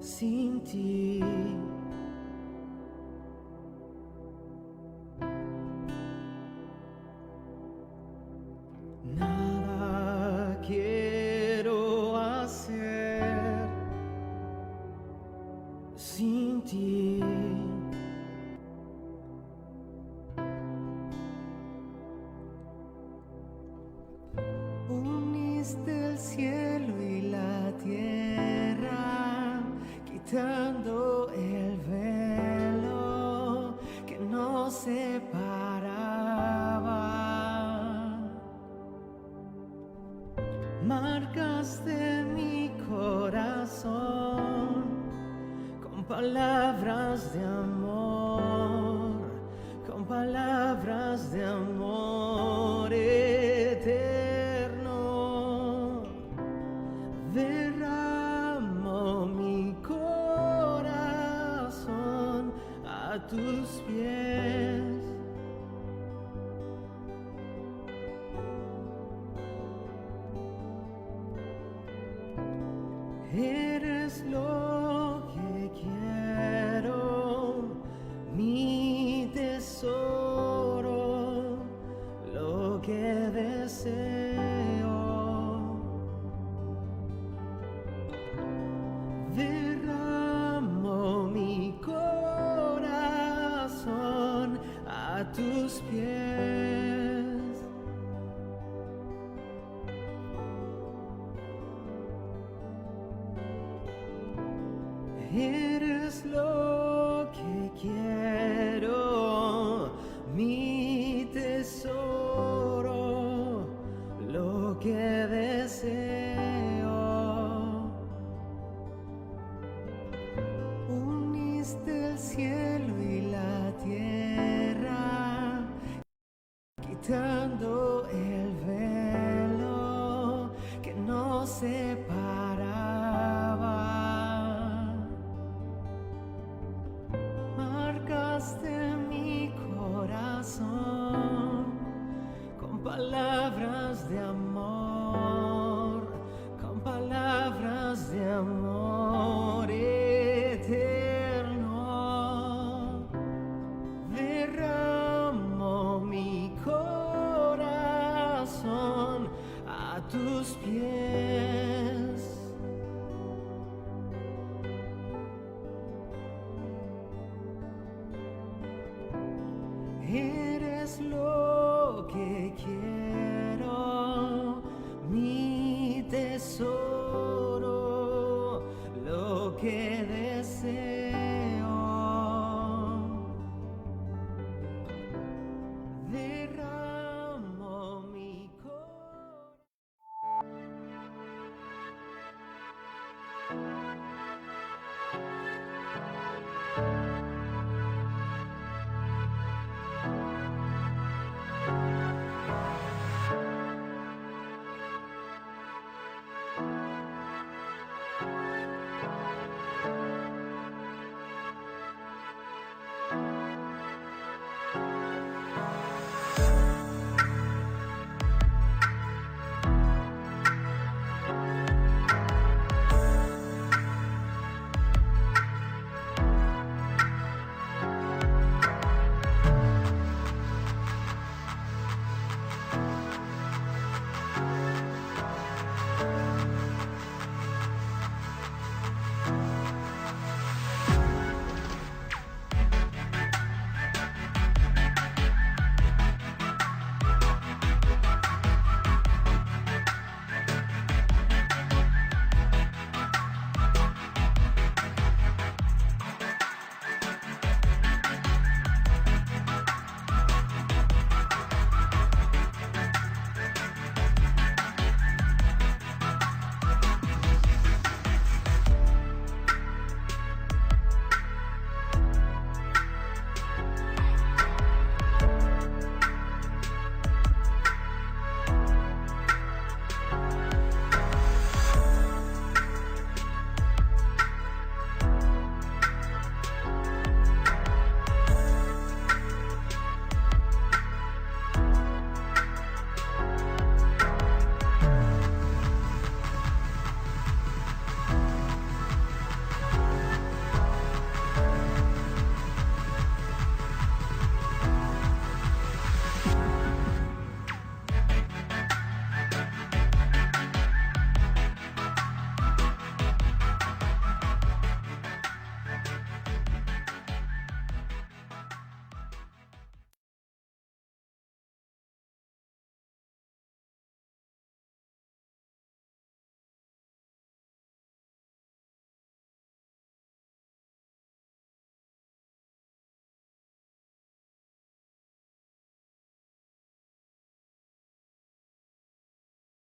sin ti. Nada quiero hacer sin ti. Uniste el cielo y la tierra, quitando el velo que nos separaba. Marcaste mi corazón con palabras de amor, con palabras de amor eterno. Derramo mi corazón a tus pies. Eres lo que quiero, mi tesoro, lo que deseo. Derramo mi corazón a tus pies. Eres lo que quiero, mi tesoro, lo que deseo. Uniste el cielo y la tierra, quitando el velo que nos separaba. Marcaste mi corazón con palabras de amor, con palabras de amor eterno. Derramo mi corazón a tus pies. Eres lo que quiero, mi tesoro, lo que deseo. Derramo mi corazón.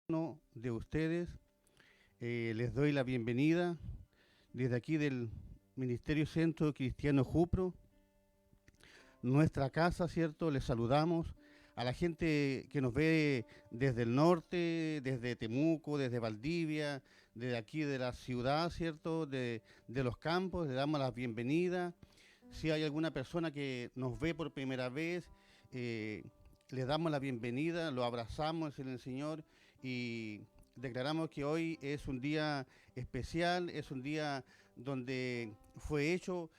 uno de ustedes. Les doy la bienvenida desde aquí del Ministerio Centro Cristiano Jupro, nuestra casa, ¿cierto? Les saludamos a la gente que nos ve desde el norte, desde Temuco, desde Valdivia, desde aquí de la ciudad, ¿cierto? De los campos, le damos la bienvenida. Si hay alguna persona que nos ve por primera vez, le damos la bienvenida, lo abrazamos en el Señor y declaramos que hoy es un día especial, es un día donde fue hecho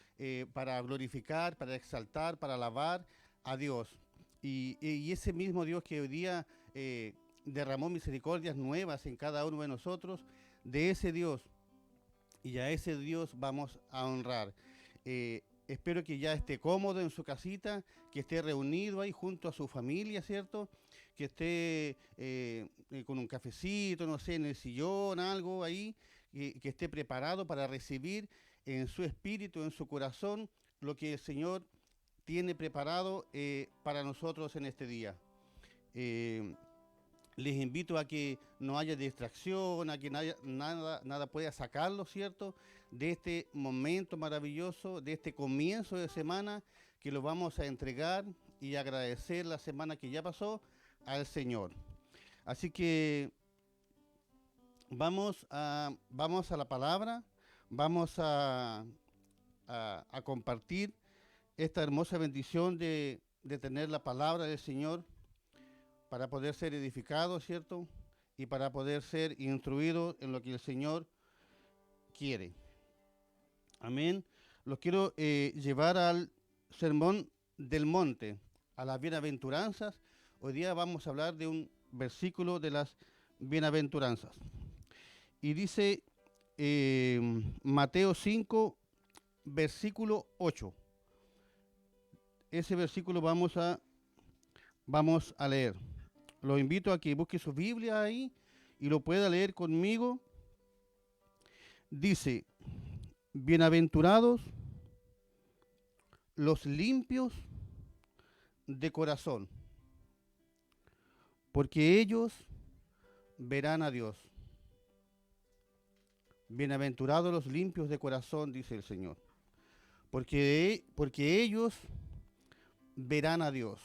para glorificar, para exaltar, para alabar a Dios. Y ese mismo Dios que hoy día derramó misericordias nuevas en cada uno de nosotros, de ese Dios y a ese Dios vamos a honrar. Espero que ya esté cómodo en su casita, que esté reunido ahí junto a su familia, ¿cierto? Que esté con un cafecito, no sé, en el sillón, algo ahí, que esté preparado para recibir en su espíritu, en su corazón, lo que el Señor tiene preparado para nosotros en este día. Les invito a que no haya distracción, a que nada pueda sacarlo, ¿cierto? De este momento maravilloso, de este comienzo de semana, que lo vamos a entregar y agradecer la semana que ya pasó al Señor. Así que vamos a la palabra, vamos a compartir esta hermosa bendición de tener la palabra del Señor para poder ser edificados, ¿cierto? Y para poder ser instruidos en lo que el Señor quiere. Amén. Los quiero llevar al sermón del monte, a las bienaventuranzas. Hoy día vamos a hablar de un versículo de las bienaventuranzas. Y dice Mateo 5, versículo 8. Ese versículo vamos a leer. Lo invito a que busque su Biblia ahí y lo pueda leer conmigo. Dice, bienaventurados los limpios de corazón, porque ellos verán a Dios. Bienaventurados los limpios de corazón, dice el Señor, porque ellos verán a Dios.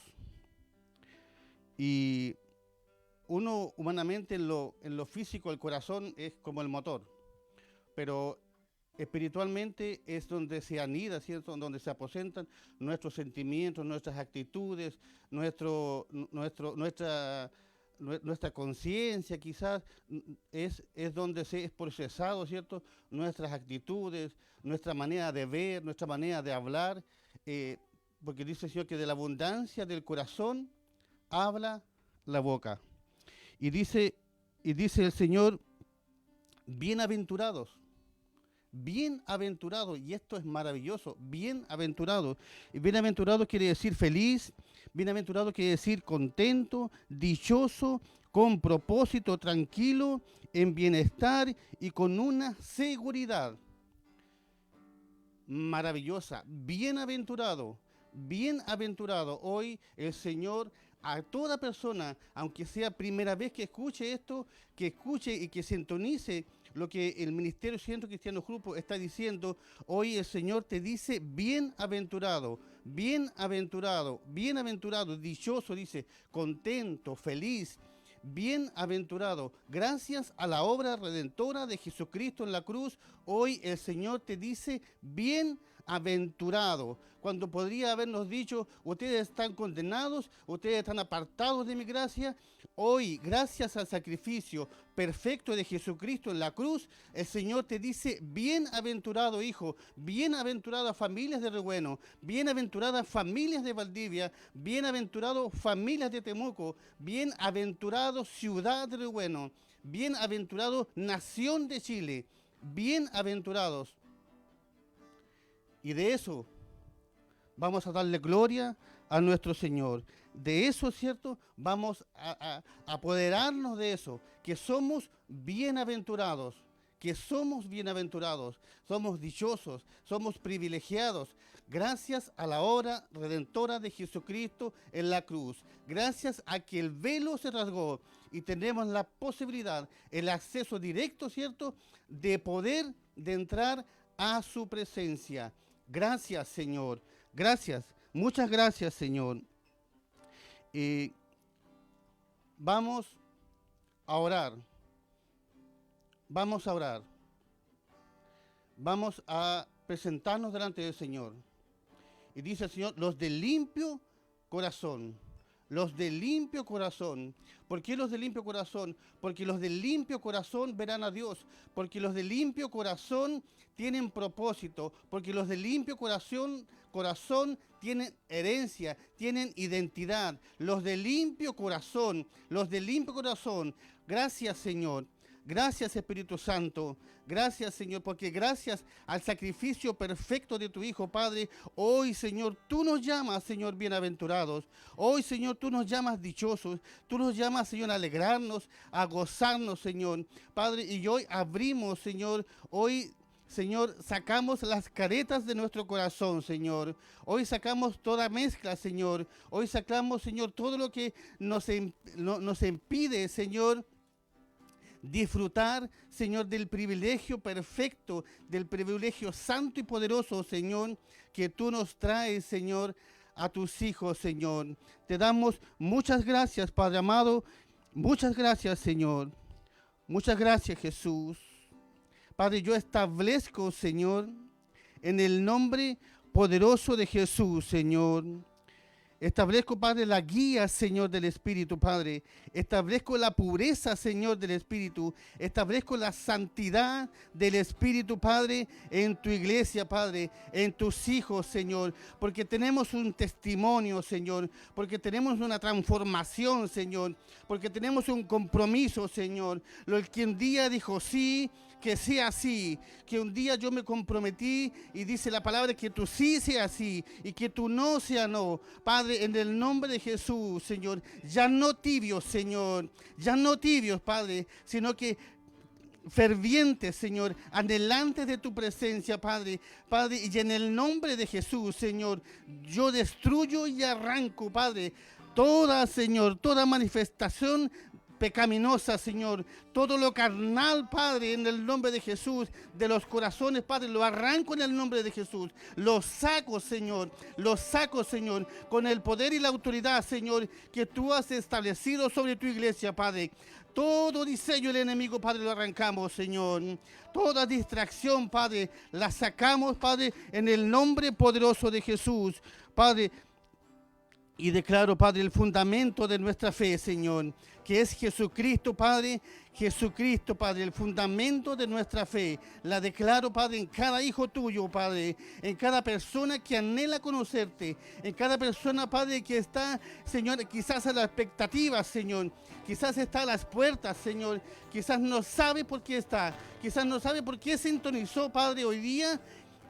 Y uno humanamente en lo físico, el corazón es como el motor, pero espiritualmente es donde se anida, ¿cierto? Donde se aposentan nuestros sentimientos, nuestras actitudes, nuestra conciencia quizás, es donde se es procesado, ¿cierto? Nuestras actitudes, nuestra manera de ver, nuestra manera de hablar, porque dice el Señor que de la abundancia del corazón habla la boca. Y dice el Señor, bienaventurados, y esto es maravilloso, bienaventurado. Y bienaventurado quiere decir feliz, bienaventurado quiere decir contento, dichoso, con propósito, tranquilo, en bienestar y con una seguridad maravillosa. Bienaventurado. Hoy el Señor a toda persona, aunque sea primera vez que escuche esto, que escuche y que sintonice lo que el Ministerio Centro Cristiano Jupro está diciendo, hoy el Señor te dice bienaventurado, dichoso, dice, contento, feliz, bienaventurado. Gracias a la obra redentora de Jesucristo en la cruz, hoy el Señor te dice bienaventurado. Cuando podría habernos dicho, ustedes están condenados, ustedes están apartados de mi gracia, hoy, gracias al sacrificio perfecto de Jesucristo en la cruz, el Señor te dice, bienaventurado hijo, bienaventuradas familias de Regueno, bienaventuradas familias de Valdivia, bienaventurados familias de Temuco, bienaventurados ciudad de Regueno, bienaventurados nación de Chile, bienaventurados. Y de eso vamos a darle gloria a nuestro Señor. De eso, ¿cierto? Vamos a apoderarnos de eso, que somos bienaventurados, que somos bienaventurados, somos dichosos, somos privilegiados, gracias a la obra redentora de Jesucristo en la cruz, gracias a que el velo se rasgó y tenemos la posibilidad, el acceso directo, ¿cierto?, de poder de entrar a su presencia. Gracias, Señor. Gracias. Muchas gracias, Señor. Vamos a orar. Vamos a orar. Vamos a presentarnos delante del Señor. Y dice el Señor, los de limpio corazón. Los de limpio corazón. ¿Por qué los de limpio corazón? Porque los de limpio corazón verán a Dios. Porque los de limpio corazón tienen propósito. Porque los de limpio corazón tienen herencia, tienen identidad. Los de limpio corazón. Gracias, Señor. Gracias, Espíritu Santo. Gracias, Señor, porque gracias al sacrificio perfecto de tu Hijo, Padre, hoy, Señor, tú nos llamas, Señor, bienaventurados. Hoy, Señor, tú nos llamas dichosos. Tú nos llamas, Señor, a alegrarnos, a gozarnos, Señor. Padre, y hoy abrimos, Señor, hoy, Señor, sacamos las caretas de nuestro corazón, Señor. Hoy sacamos toda mezcla, Señor. Hoy sacamos, Señor, todo lo que nos impide, Señor, disfrutar, Señor, del privilegio perfecto, del privilegio santo y poderoso, Señor, que tú nos traes, Señor, a tus hijos, Señor. Te damos muchas gracias, Padre amado. Muchas gracias, Señor. Muchas gracias, Jesús. Padre, yo establezco, Señor, en el nombre poderoso de Jesús, Señor. Establezco, Padre, la guía, Señor, del Espíritu, Padre. Establezco la pureza, Señor, del Espíritu. Establezco la santidad del Espíritu, Padre, en tu iglesia, Padre, en tus hijos, Señor. Porque tenemos un testimonio, Señor. Porque tenemos una transformación, Señor. Porque tenemos un compromiso, Señor. Lo que un día dijo sí, que sea así, que un día yo me comprometí y dice la palabra que tu sí sea así y que tu no sea no. Padre, en el nombre de Jesús, Señor, ya no tibios, Señor, ya no tibios, Padre, sino que fervientes, Señor, anhelantes de tu presencia, Padre, Padre, y en el nombre de Jesús, Señor, yo destruyo y arranco, Padre, toda, Señor, toda manifestación pecaminosa, Señor, todo lo carnal, Padre, en el nombre de Jesús, de los corazones, Padre, lo arranco en el nombre de Jesús, lo saco, Señor, con el poder y la autoridad, Señor, que tú has establecido sobre tu iglesia, Padre. Todo diseño del enemigo, Padre, lo arrancamos, Señor. Toda distracción, Padre, la sacamos, Padre, en el nombre poderoso de Jesús, Padre. Y declaro, Padre, el fundamento de nuestra fe, Señor, que es Jesucristo, Padre, el fundamento de nuestra fe. La declaro, Padre, en cada hijo tuyo, Padre, en cada persona que anhela conocerte, en cada persona, Padre, que está, Señor, quizás a la expectativa, Señor, quizás está a las puertas, Señor, quizás no sabe por qué está, quizás no sabe por qué sintonizó, Padre, hoy día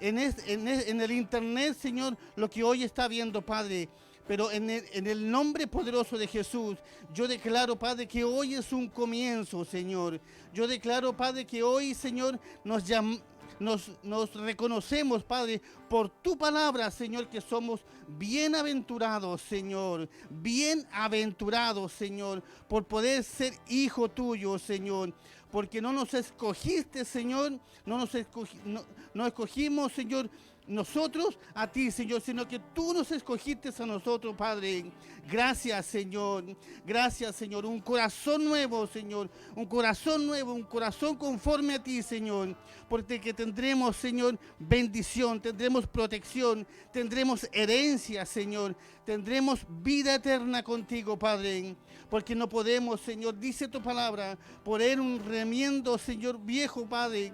en el internet, Señor, lo que hoy está viendo, Padre. Pero en el nombre poderoso de Jesús, yo declaro, Padre, que hoy es un comienzo, Señor. Yo declaro, Padre, que hoy, Señor, nos reconocemos, Padre, por tu palabra, Señor, que somos bienaventurados, Señor. Bienaventurados, Señor, por poder ser hijo tuyo, Señor. Porque no nos escogiste, Señor, no escogimos, Señor, nosotros a ti, Señor, sino que tú nos escogiste a nosotros, Padre. Gracias, Señor. Gracias, Señor. Un corazón nuevo, Señor. Un corazón conforme a ti, Señor. Porque que tendremos, Señor, bendición, tendremos protección, tendremos herencia, Señor. Tendremos vida eterna contigo, Padre. Porque no podemos, Señor, dice tu palabra, poner un remiendo, Señor, viejo, Padre.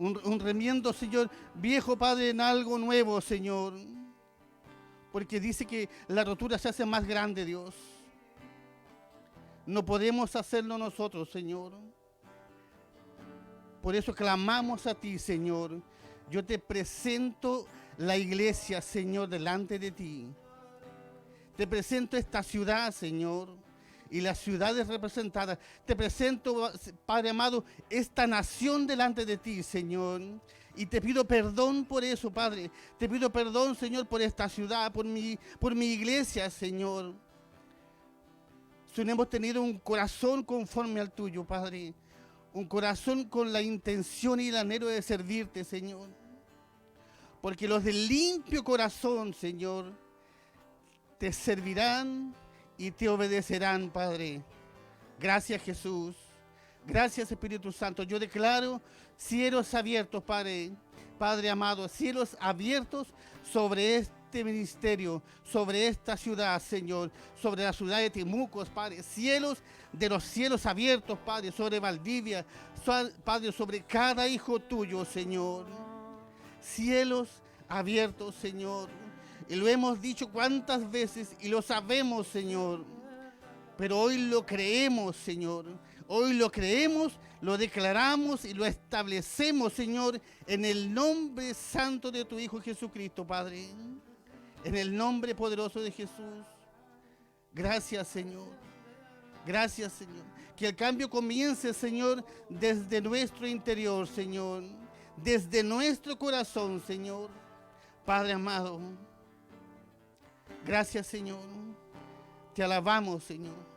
Un remiendo, Señor, viejo, Padre, en algo nuevo, Señor. Porque dice que la rotura se hace más grande, Dios. No podemos hacerlo nosotros, Señor. Por eso clamamos a ti, Señor. Yo te presento la iglesia, Señor, delante de ti. Te presento esta ciudad, Señor. y las ciudades representadas. Te presento, Padre amado, esta nación delante de ti, Señor. Y te pido perdón por eso, Padre. Te pido perdón, Señor, por esta ciudad, por mi iglesia, Señor. Si no hemos tenido un corazón conforme al tuyo, Padre. Un corazón con la intención y el anhelo de servirte, Señor. Porque los de limpio corazón, Señor, te servirán y te obedecerán, Padre. Gracias, Jesús. Gracias, Espíritu Santo. Yo declaro cielos abiertos, Padre. Padre amado, cielos abiertos sobre este ministerio, sobre esta ciudad, Señor, sobre la ciudad de Temuco, Padre. Cielos de los cielos abiertos, Padre, sobre Valdivia, Padre, sobre cada hijo tuyo, Señor. Cielos abiertos, Señor. Y lo hemos dicho cuántas veces y lo sabemos, Señor. Pero hoy lo creemos, Señor. Hoy lo creemos, lo declaramos y lo establecemos, Señor, en el nombre santo de tu Hijo Jesucristo, Padre. En el nombre poderoso de Jesús. Gracias, Señor. Gracias, Señor. Que el cambio comience, Señor, desde nuestro interior, Señor. Desde nuestro corazón, Señor. Padre amado. Gracias, Señor. Te alabamos, Señor.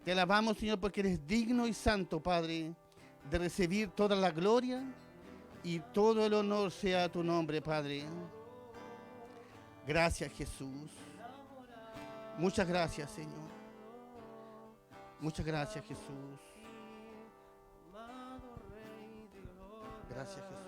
Te alabamos, Señor, porque eres digno y santo, Padre, de recibir toda la gloria y todo el honor sea a tu nombre, Padre. Gracias, Jesús. Muchas gracias, Señor. Muchas gracias, Jesús. Gracias, Jesús.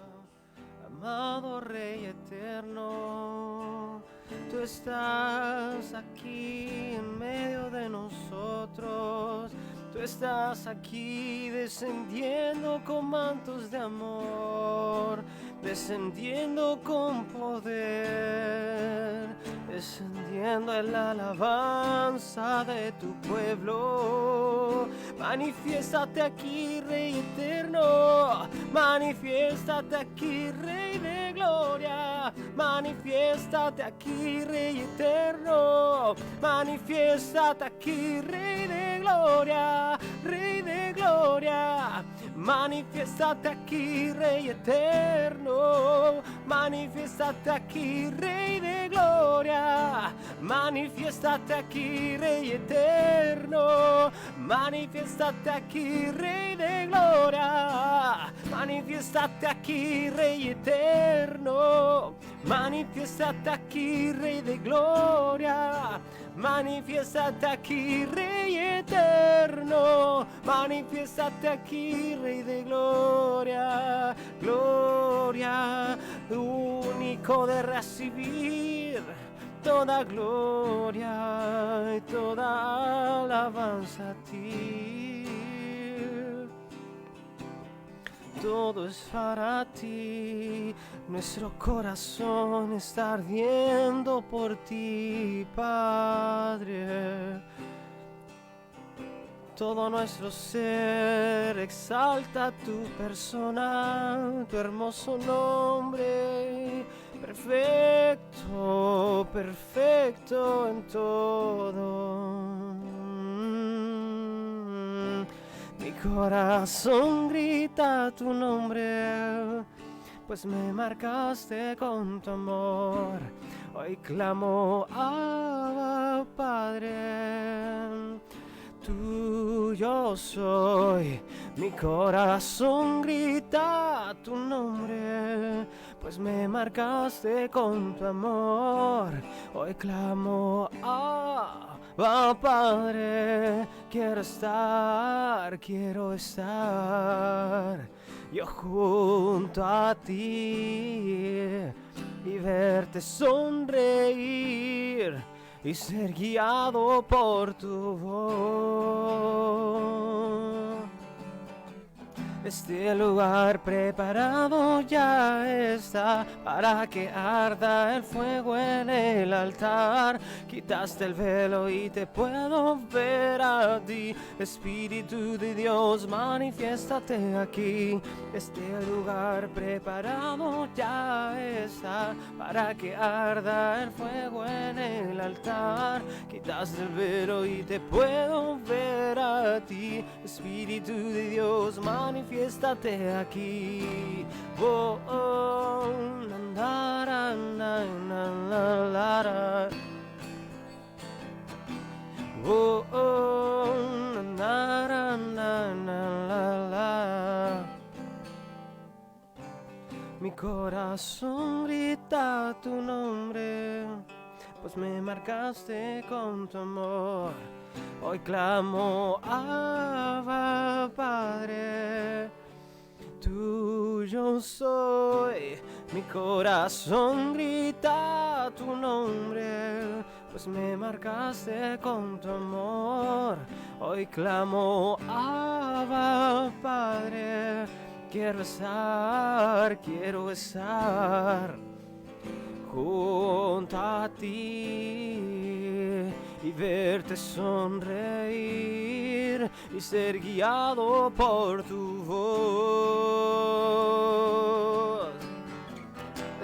Amado Rey eterno, tú estás aquí en medio de nosotros. Tú estás aquí descendiendo con mantos de amor, descendiendo con poder, descendiendo en la alabanza de tu pueblo. Manifiéstate aquí, Rey eterno. Manifiéstate aquí, Rey de gloria. Manifiéstate aquí, Rey eterno. Manifiéstate aquí, Rey de gloria. Rey de gloria. Manifiéstate aquí, Rey eterno. Manifiéstate aquí, Rey de gloria. Manifiéstate aquí, Rey eterno. Manifiéstate aquí, Rey de gloria. Manifiéstate aquí, Rey eterno. Manifiéstate aquí, Rey de gloria. Manifiéstate aquí, Rey eterno. Manifiéstate aquí, Rey de gloria. Gloria, único de recibir toda gloria y toda alabanza a ti. Todo es para ti, nuestro corazón está ardiendo por ti, Padre. Todo nuestro ser exalta tu persona, tu hermoso nombre. Perfecto, perfecto en todo. Mi corazón grita tu nombre, pues me marcaste con tu amor. Hoy clamo, Abba, Padre. Tuyo soy, mi corazón grita tu nombre, pues me marcaste con tu amor. Hoy clamo, Abba, Padre, quiero estar yo junto a ti y verte sonreír y ser guiado por tu voz. Este lugar preparado ya está para que arda el fuego en el altar. Quitaste el velo y te puedo ver a ti. Espíritu de Dios, manifiéstate aquí. Este lugar preparado ya está para que arda el fuego en el altar. Quitaste el velo y te puedo ver a ti. Espíritu de Dios, manifiéstate aquí. Oh, oh, na, na, na, na, na, na, na. Oh, oh, na, na, na, na, na, na. Mi corazón grita tu nombre, pues me marcaste con tu amor. Hoy clamo, Abba, Padre, tuyo soy. Mi corazón grita tu nombre, pues me marcaste con tu amor. Hoy clamo, Abba, Padre, quiero estar junto a ti y verte sonreír y ser guiado por tu voz.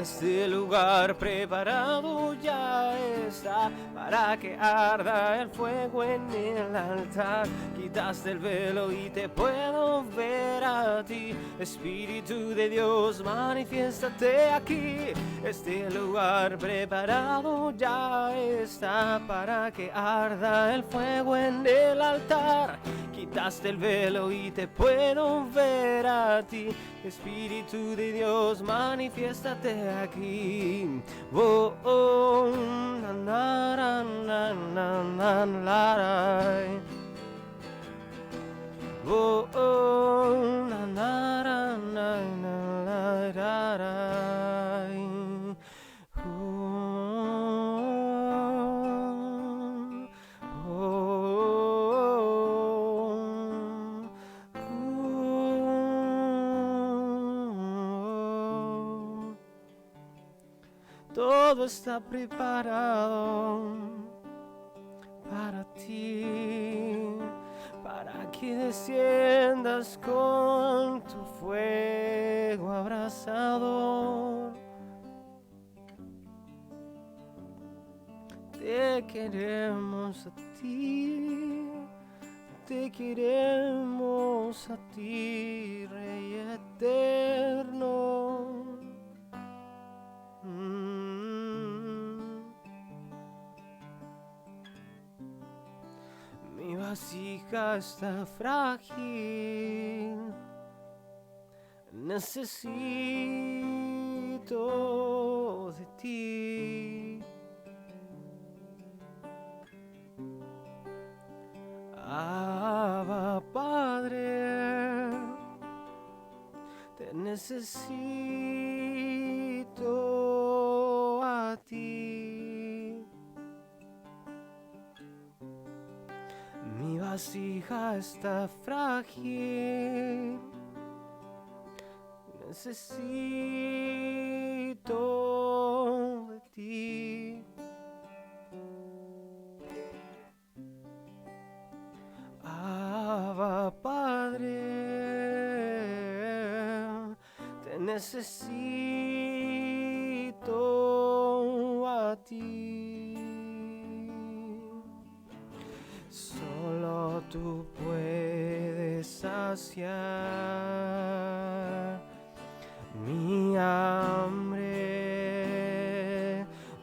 Este lugar preparado ya está para que arda el fuego en el altar. Quitaste el velo y te puedo ver a ti. Espíritu de Dios, manifiéstate aquí. Este lugar preparado ya está para que arda el fuego en el altar. Quitaste el velo y te puedo ver a ti. Espíritu de Dios, manifiéstate aquí. Oh, oh, na, na, na, na, na, na, na. Oh, oh, na, na, na, na, na, na, na. Todo está preparado para ti, para que desciendas con tu fuego abrasador. Te queremos a ti, te queremos a ti, Rey eterno. Mi vasija está frágil, necesito de ti. Abba, Padre, te necesito a ti. Mi vasija está frágil, necesito de ti. Abba, Padre, te necesito a ti. Solo tú puedes saciar mi hambre,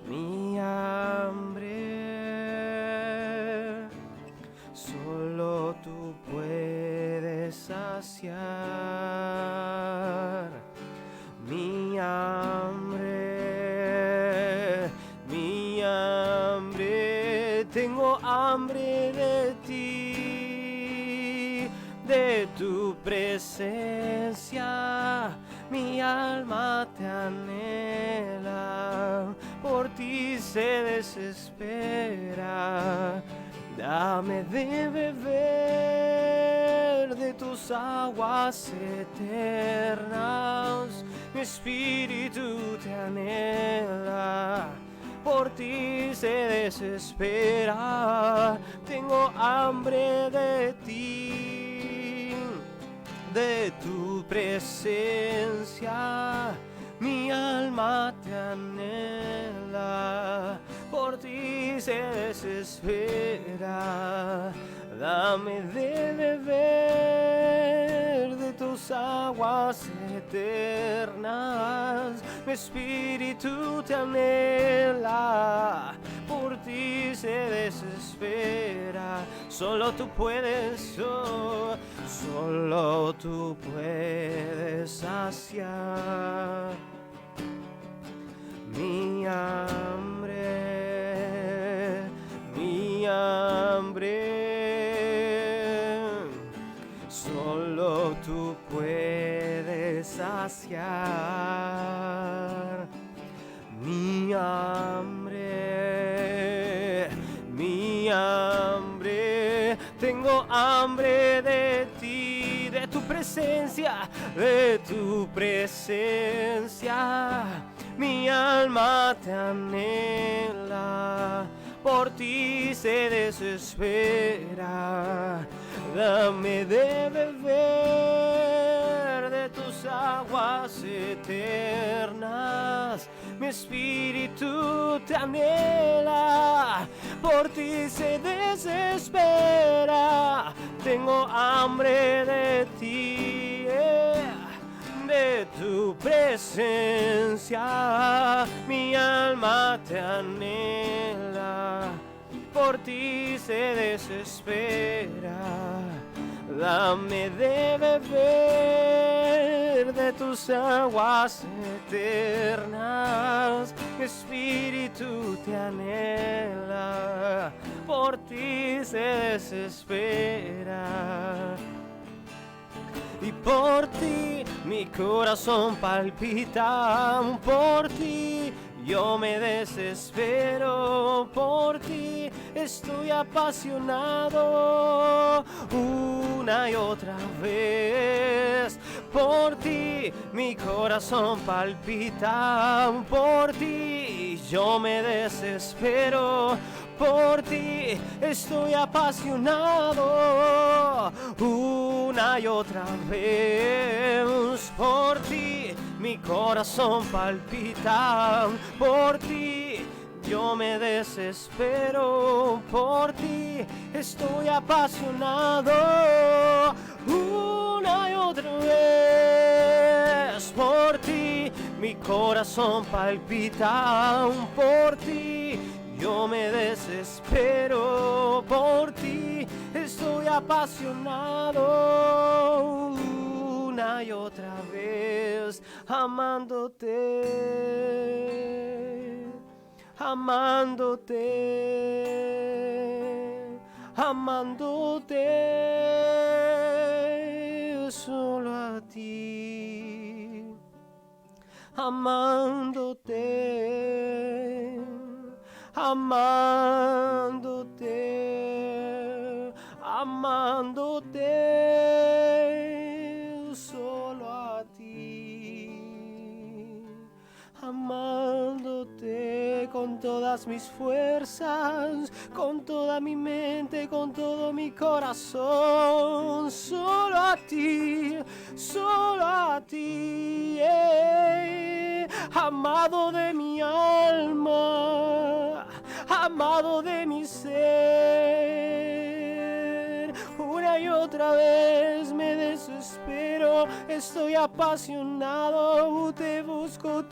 mi hambre. Solo tú puedes saciar mi hambre, mi hambre. Tengo hambre de ti, de tu presencia. Mi alma te anhela, por ti se desespera. Dame de beber de tus tus aguas eternas. Mi espíritu te anhela, por ti se desespera. Tengo hambre de ti, de tu presencia. Mi alma te anhela, por ti se desespera. Dame de beber de tus aguas eternas. Mi espíritu te anhela, por ti se desespera. Solo tú puedes, solo tú puedes saciar mi hambre, mi hambre. Solo tú puedes saciar mi hambre, mi hambre. Tengo hambre de ti, de tu presencia, de tu presencia. Mi alma te anhela, por ti se desespera. Dame de beber de tus aguas eternas. Mi espíritu te anhela, por ti se desespera. Tengo hambre de ti, de tu presencia. Mi alma te anhela, por ti se desespera. Dame de beber de tus aguas eternas. Mi espíritu te anhela, por ti se desespera. Y por ti mi corazón palpita, por ti yo me desespero, por ti estoy apasionado una y otra vez. Por ti mi corazón palpita, por ti yo me desespero. Por ti estoy apasionado una y otra vez. Por ti mi corazón palpita, por ti yo me desespero. Por ti estoy apasionado una y otra vez. Por ti mi corazón palpita, por ti yo me desespero. Por ti estoy apasionado una y otra vez, amándote, amándote, amándote, solo a ti, amándote, amándote, amándote, solo a ti, amándote con todas mis fuerzas, con toda mi mente, con todo mi corazón, solo a ti, amado de mi alma, amado de mi ser. Una y otra vez me desespero, estoy apasionado, te busco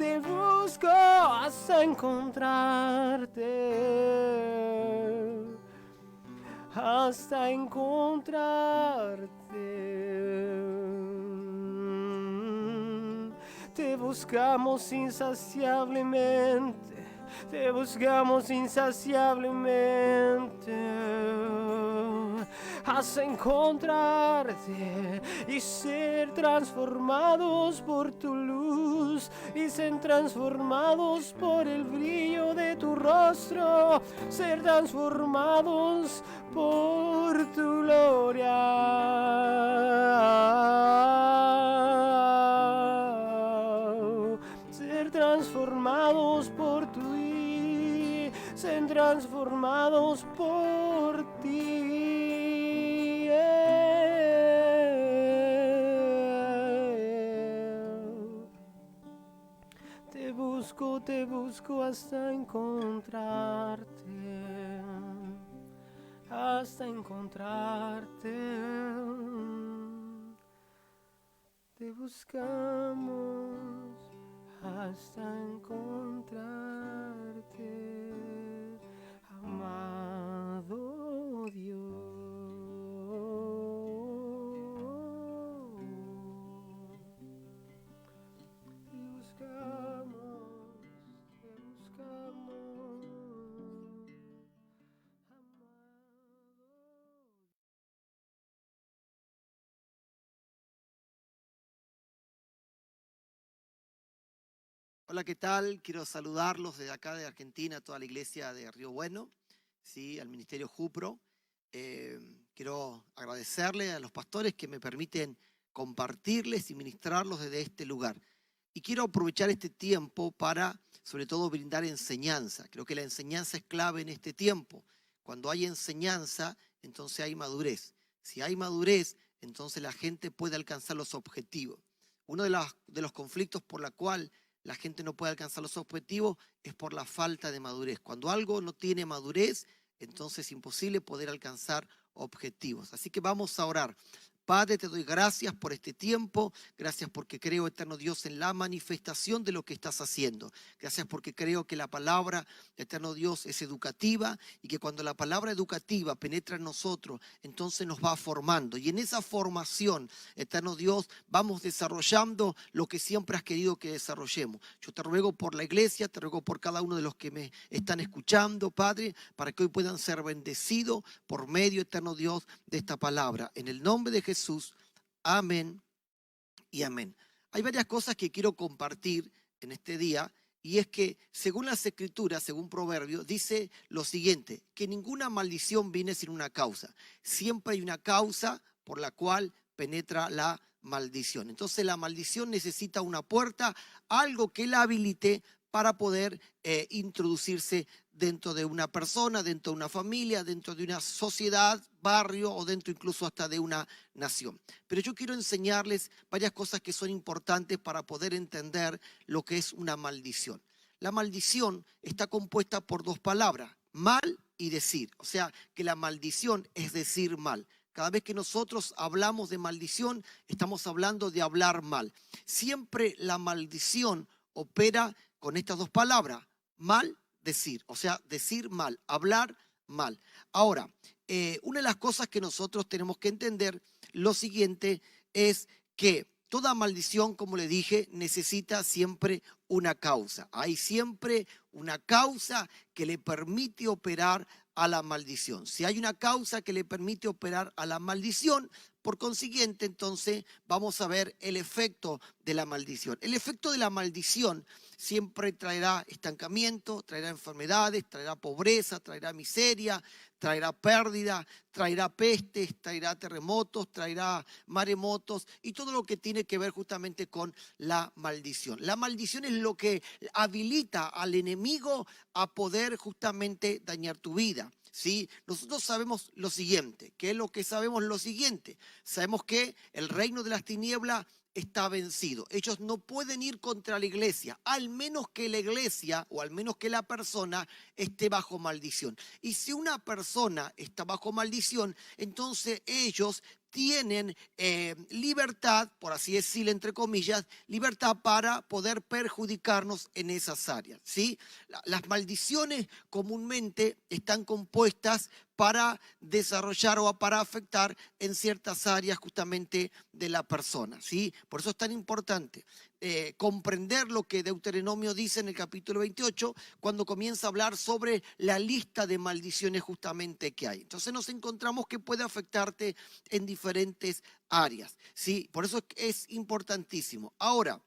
hasta encontrarte, hasta encontrarte. Te buscamos insaciablemente, te buscamos insaciablemente. hasta encontrarte y ser transformados por tu luz y ser transformados por el brillo de tu rostro, ser transformados por tu gloria. Ser transformados por tu ser transformados por ti. Te busco hasta encontrarte, hasta encontrarte. Te buscamos hasta encontrarte, amado Dios. Te buscamos, te buscamos, amado. Hola, ¿qué tal? Quiero saludarlos desde acá de Argentina, a toda la iglesia de Río Bueno, ¿sí? Al Ministerio Jupro. Quiero agradecerle a los pastores que me permiten compartirles y ministrarlos desde este lugar. Y quiero aprovechar este tiempo para, sobre todo, brindar enseñanza. Creo que la enseñanza es clave en este tiempo. Cuando hay enseñanza, entonces hay madurez. Si hay madurez, entonces la gente puede alcanzar los objetivos. Uno de los conflictos por la cual la gente no puede alcanzar los objetivos es por la falta de madurez. Cuando algo no tiene madurez, entonces es imposible poder alcanzar objetivos. Así que vamos a orar. Padre, te doy gracias por este tiempo, gracias porque creo, eterno Dios, en la manifestación de lo que estás haciendo. Gracias porque creo que la palabra, eterno Dios, es educativa y que cuando la palabra educativa penetra en nosotros, entonces nos va formando. Y en esa formación, eterno Dios, vamos desarrollando lo que siempre has querido que desarrollemos. Yo te ruego por la iglesia, te ruego por cada uno de los que me están escuchando, Padre, para que hoy puedan ser bendecidos por medio, eterno Dios, de esta palabra. En el nombre de Jesús. Amén y amén. Hay varias cosas que quiero compartir en este día y es que según las escrituras, según Proverbios, dice lo siguiente, que ninguna maldición viene sin una causa. Siempre hay una causa por la cual penetra la maldición. Entonces la maldición necesita una puerta, algo que la habilite para poder introducirse dentro de una persona, dentro de una familia, dentro de una sociedad, barrio o dentro incluso hasta de una nación. Pero yo quiero enseñarles varias cosas que son importantes para poder entender lo que es una maldición. La maldición está compuesta por dos palabras, mal y decir. O sea, que la maldición es decir mal. Cada vez que nosotros hablamos de maldición, estamos hablando de hablar mal. Siempre la maldición opera con estas dos palabras, mal, decir, o sea, decir mal, hablar mal. Ahora, una de las cosas que nosotros tenemos que entender, lo siguiente, es que toda maldición, como le dije, necesita siempre una causa. Hay siempre una causa que le permite operar a la maldición. Si hay una causa que le permite operar a la maldición, por consiguiente, entonces vamos a ver el efecto de la maldición. El efecto de la maldición siempre traerá estancamiento, traerá enfermedades, traerá pobreza, traerá miseria, traerá pérdida, traerá pestes, traerá terremotos, traerá maremotos y todo lo que tiene que ver justamente con la maldición. La maldición es lo que habilita al enemigo a poder justamente dañar tu vida. ¿Sí? Nosotros sabemos lo siguiente. ¿Qué es lo que sabemos lo siguiente? Sabemos que el reino de las tinieblas está vencido. Ellos no pueden ir contra la iglesia, al menos que la iglesia o al menos que la persona esté bajo maldición. Y si una persona está bajo maldición, entonces ellos tienen libertad, por así decirlo, entre comillas, libertad para poder perjudicarnos en esas áreas, ¿sí? Las maldiciones comúnmente están compuestas para desarrollar o para afectar en ciertas áreas justamente de la persona, ¿sí? Por eso es tan importante. comprender lo que Deuteronomio dice en el capítulo 28, cuando comienza a hablar sobre la lista de maldiciones justamente que hay. Entonces nos encontramos que puede afectarte en diferentes áreas, ¿sí? Por eso es importantísimo. Ahora,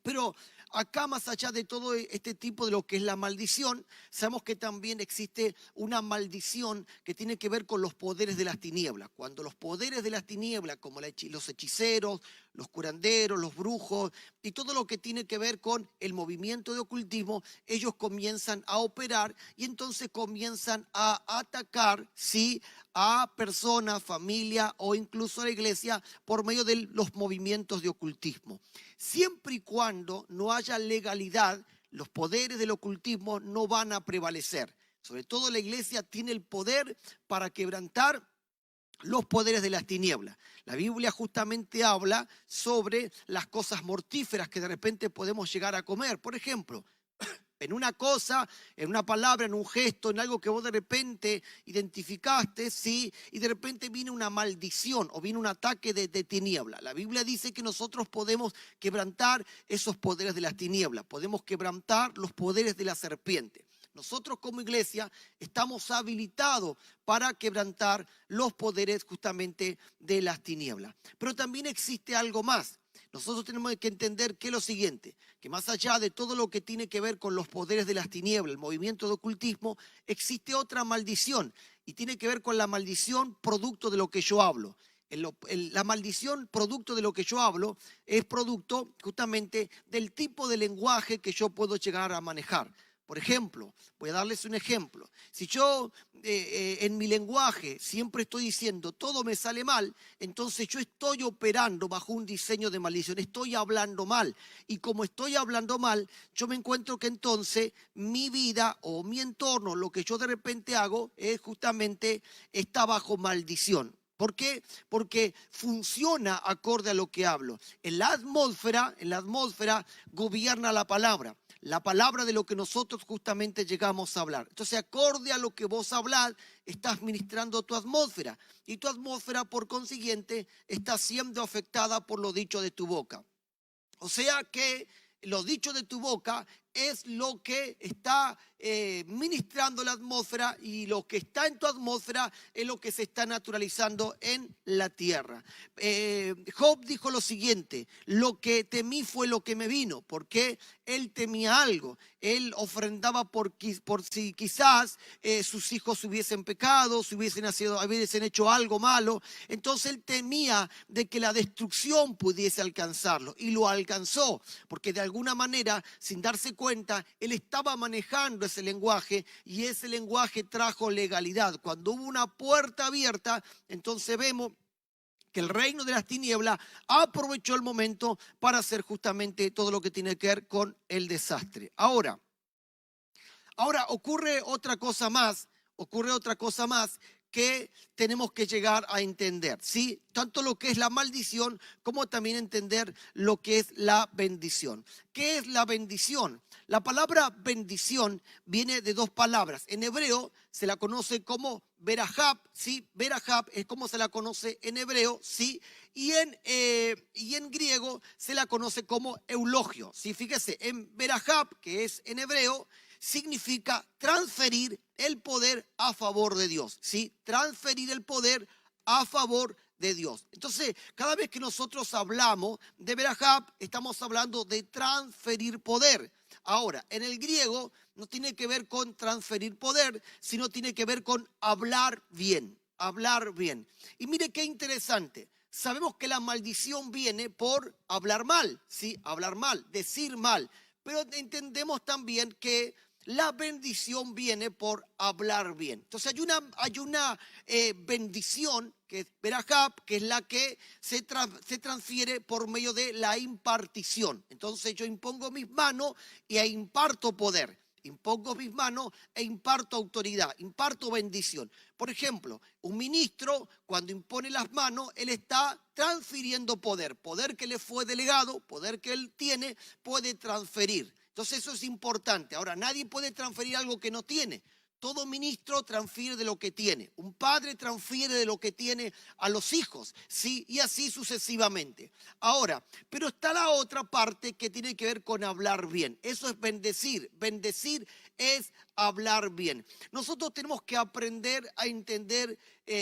pero acá, más allá de todo este tipo de lo que es la maldición, sabemos que también existe una maldición que tiene que ver con los poderes de las tinieblas. Cuando los poderes de las tinieblas, como los hechiceros, los curanderos, los brujos y todo lo que tiene que ver con el movimiento de ocultismo, ellos comienzan a operar y entonces comienzan a atacar, ¿sí?, a personas, familia o incluso a la iglesia por medio de los movimientos de ocultismo. Siempre y cuando no haya legalidad, los poderes del ocultismo no van a prevalecer. Sobre todo la iglesia tiene el poder para quebrantar los poderes de las tinieblas. La Biblia justamente habla sobre las cosas mortíferas que de repente podemos llegar a comer. Por ejemplo, en una cosa, en una palabra, en un gesto, en algo que vos de repente identificaste, ¿sí? Y de repente viene una maldición o viene un ataque de tiniebla. La Biblia dice que nosotros podemos quebrantar esos poderes de las tinieblas, podemos quebrantar los poderes de la serpiente. Nosotros como iglesia estamos habilitados para quebrantar los poderes justamente de las tinieblas. Pero también existe algo más. Nosotros tenemos que entender que es lo siguiente, que más allá de todo lo que tiene que ver con los poderes de las tinieblas, el movimiento de ocultismo, existe otra maldición y tiene que ver con la maldición producto de lo que yo hablo. La maldición producto de lo que yo hablo es producto justamente del tipo de lenguaje que yo puedo llegar a manejar. Por ejemplo, voy a darles un ejemplo. Si yo en mi lenguaje siempre estoy diciendo todo me sale mal, entonces yo estoy operando bajo un diseño de maldición, estoy hablando mal. Y como estoy hablando mal, yo me encuentro que entonces mi vida o mi entorno, lo que yo de repente hago, es justamente está bajo maldición. ¿Por qué? Porque funciona acorde a lo que hablo. En la atmósfera gobierna la palabra de lo que nosotros justamente llegamos a hablar. Entonces, acorde a lo que vos hablás, estás ministrando tu atmósfera. Y tu atmósfera, por consiguiente, está siendo afectada por lo dicho de tu boca. O sea que lo dicho de tu boca es lo que está ministrando la atmósfera y lo que está en tu atmósfera es lo que se está naturalizando en la tierra. Job dijo lo siguiente, lo que temí fue lo que me vino, porque él temía algo. Él ofrendaba por si quizás sus hijos hubiesen pecado, si hubiesen hecho algo malo. Entonces él temía de que la destrucción pudiese alcanzarlo y lo alcanzó, porque de alguna manera, sin darse cuenta, él estaba manejando ese lenguaje y ese lenguaje trajo legalidad. Cuando hubo una puerta abierta, entonces vemos que el reino de las tinieblas aprovechó el momento para hacer justamente todo lo que tiene que ver con el desastre. Ahora ocurre otra cosa más que tenemos que llegar a entender, ¿sí? Tanto lo que es la maldición como también entender lo que es la bendición. ¿Qué es la bendición? La palabra bendición viene de dos palabras. En hebreo se la conoce como berajab, ¿sí? Berajab es como se la conoce en hebreo, ¿sí? Y en griego se la conoce como eulogio, ¿sí? Fíjese, en berajab, que es en hebreo, significa transferir el poder a favor de Dios, ¿sí? Transferir el poder a favor de Dios. Entonces, cada vez que nosotros hablamos de berajab, estamos hablando de transferir poder. Ahora, en el griego no tiene que ver con transferir poder, sino tiene que ver con hablar bien, hablar bien. Y mire qué interesante. Sabemos que la maldición viene por hablar mal, ¿sí? Hablar mal, decir mal. Pero entendemos también que la bendición viene por hablar bien. Entonces hay una bendición que es berajab, que es la que se transfiere por medio de la impartición. Entonces yo impongo mis manos e imparto poder. Impongo mis manos e imparto autoridad, imparto bendición. Por ejemplo, un ministro cuando impone las manos, él está transfiriendo poder. Poder que le fue delegado, poder que él tiene, puede transferir. Entonces eso es importante. Ahora, nadie puede transferir algo que no tiene. Todo ministro transfiere de lo que tiene. Un padre transfiere de lo que tiene a los hijos, ¿sí? Y así sucesivamente. Ahora, pero está la otra parte que tiene que ver con hablar bien. Eso es bendecir. Bendecir es hablar bien. Nosotros tenemos que aprender a entender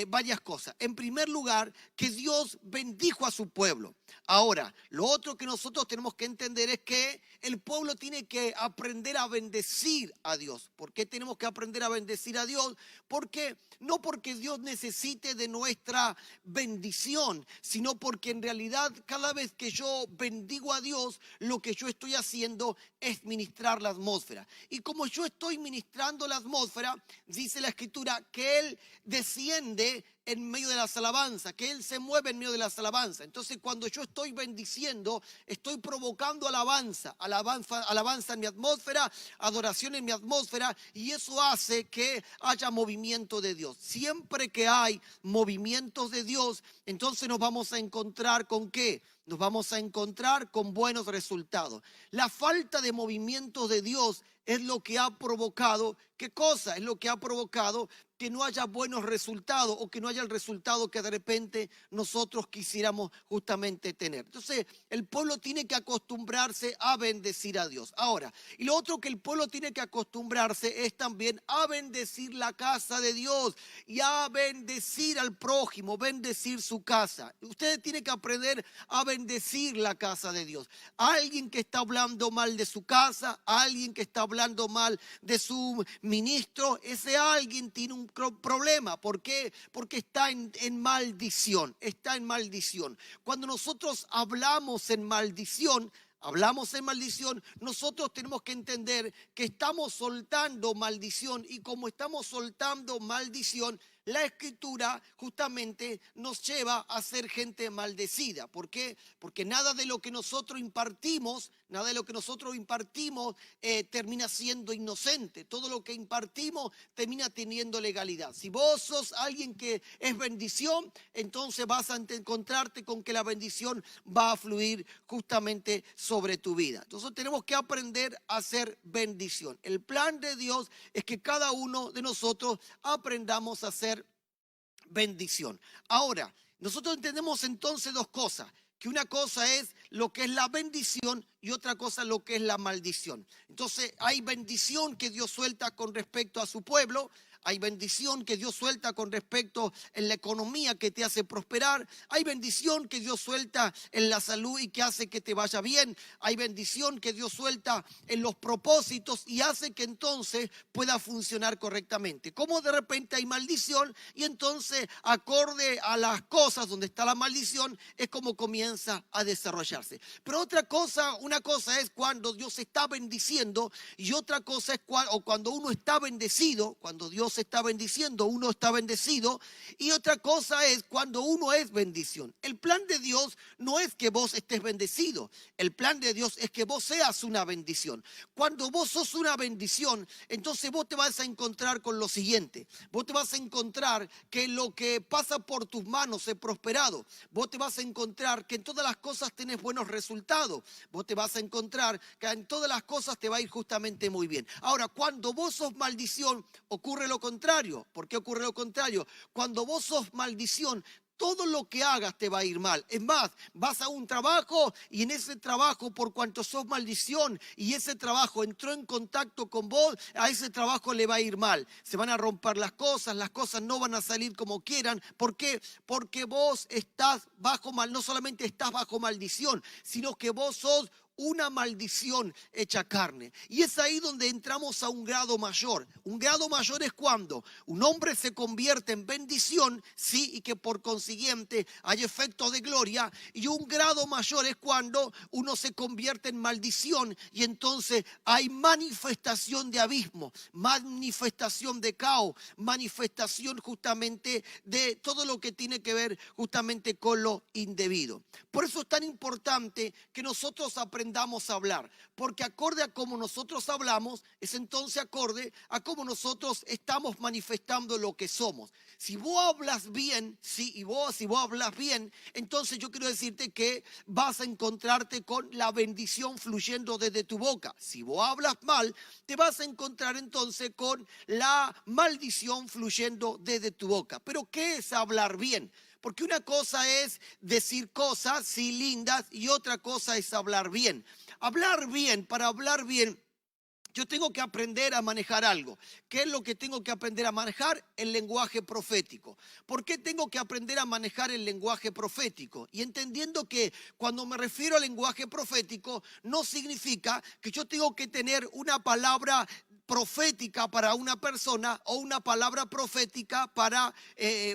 varias cosas. En primer lugar, que Dios bendijo a su pueblo. Ahora, lo otro que nosotros tenemos que entender es que el pueblo tiene que aprender a bendecir a Dios. ¿Por qué tenemos que aprender a bendecir a Dios? Porque no porque Dios necesite de nuestra bendición, sino porque en realidad cada vez que yo bendigo a Dios, lo que yo estoy haciendo es ministrar la atmósfera. Y como yo estoy ministrando la atmósfera, dice la Escritura que Él desciende en medio de las alabanzas, que Él se mueve en medio de las alabanzas. Entonces, cuando yo estoy bendiciendo, estoy provocando alabanza en mi atmósfera, adoración en mi atmósfera, y eso hace que haya movimiento de Dios. Siempre que hay movimientos de Dios, entonces nos vamos a encontrar ¿con qué? Nos vamos a encontrar con buenos resultados. La falta de movimiento de Dios es lo que ha provocado, ¿qué cosa? Es lo que ha provocado que no haya buenos resultados o que no haya el resultado que de repente nosotros quisiéramos justamente tener. Entonces, el pueblo tiene que acostumbrarse a bendecir a Dios. Ahora, y lo otro que el pueblo tiene que acostumbrarse es también a bendecir la casa de Dios y a bendecir al prójimo, bendecir su casa. Ustedes tienen que aprender a bendecir la casa de Dios. Alguien que está hablando mal de su casa, alguien que está hablando mal de su ministro, ese alguien tiene un problema. ¿Por qué? Porque está en maldición, está en maldición. Cuando nosotros hablamos en maldición, nosotros tenemos que entender que estamos soltando maldición, y como estamos soltando maldición, la Escritura justamente nos lleva a ser gente maldecida. ¿Por qué? Porque nada de lo que nosotros impartimos, termina siendo inocente. Todo lo que impartimos termina teniendo legalidad. Si vos sos alguien que es bendición, entonces vas a encontrarte con que la bendición va a fluir justamente sobre tu vida. Entonces tenemos que aprender a hacer bendición. El plan de Dios es que cada uno de nosotros aprendamos a hacer bendición. Ahora, nosotros entendemos entonces dos cosas, que una cosa es lo que es la bendición y otra cosa lo que es la maldición. Entonces hay bendición que Dios suelta con respecto a su pueblo, hay bendición que Dios suelta con respecto en la economía que te hace prosperar, hay bendición que Dios suelta en la salud y que hace que te vaya bien, hay bendición que Dios suelta en los propósitos y hace que entonces pueda funcionar correctamente. Como de repente hay maldición y entonces acorde a las cosas donde está la maldición es como comienza a desarrollarse. Pero una cosa es cuando Dios está bendiciendo y otra cosa es cuando uno está bendecido, cuando Dios está bendiciendo, uno está bendecido, y otra cosa es cuando uno es bendición. El plan de Dios no es que vos estés bendecido, el plan de Dios es que vos seas una bendición. Cuando vos sos una bendición, entonces vos te vas a encontrar con lo siguiente, vos te vas a encontrar que lo que pasa por tus manos es prosperado, vos te vas a encontrar que en todas las cosas tenés buenos resultados, vos te vas a encontrar que en todas las cosas te va a ir justamente muy bien. Ahora, cuando vos sos maldición, ocurre lo contrario. ¿Por qué ocurre lo contrario? Cuando vos sos maldición, todo lo que hagas te va a ir mal. Es más, vas a un trabajo y en ese trabajo, por cuanto sos maldición y ese trabajo entró en contacto con vos, a ese trabajo le va a ir mal. Se van a romper las cosas no van a salir como quieran. ¿Por qué? Porque vos estás no solamente estás bajo maldición, sino que vos sos una maldición hecha carne. Y es ahí donde entramos a un grado mayor. Un grado mayor es cuando un hombre se convierte en bendición, sí, y que por consiguiente hay efectos de gloria. Y un grado mayor es cuando uno se convierte en maldición y entonces hay manifestación de abismo, manifestación de caos, manifestación justamente de todo lo que tiene que ver justamente con lo indebido. Por eso es tan importante que nosotros aprendamos aprendamos a hablar, porque acorde a cómo nosotros hablamos, es entonces acorde a cómo nosotros estamos manifestando lo que somos. Si vos hablas bien, si vos hablas bien, entonces yo quiero decirte que vas a encontrarte con la bendición fluyendo desde tu boca. Si vos hablas mal, te vas a encontrar entonces con la maldición fluyendo desde tu boca. Pero ¿qué es hablar bien? Porque una cosa es decir cosas, sí, lindas, y otra cosa es hablar bien. Hablar bien, para hablar bien, yo tengo que aprender a manejar algo. ¿Qué es lo que tengo que aprender a manejar? El lenguaje profético. ¿Por qué tengo que aprender a manejar el lenguaje profético? Y entendiendo que cuando me refiero al lenguaje profético, no significa que yo tengo que tener una palabra profética para una persona o una palabra profética para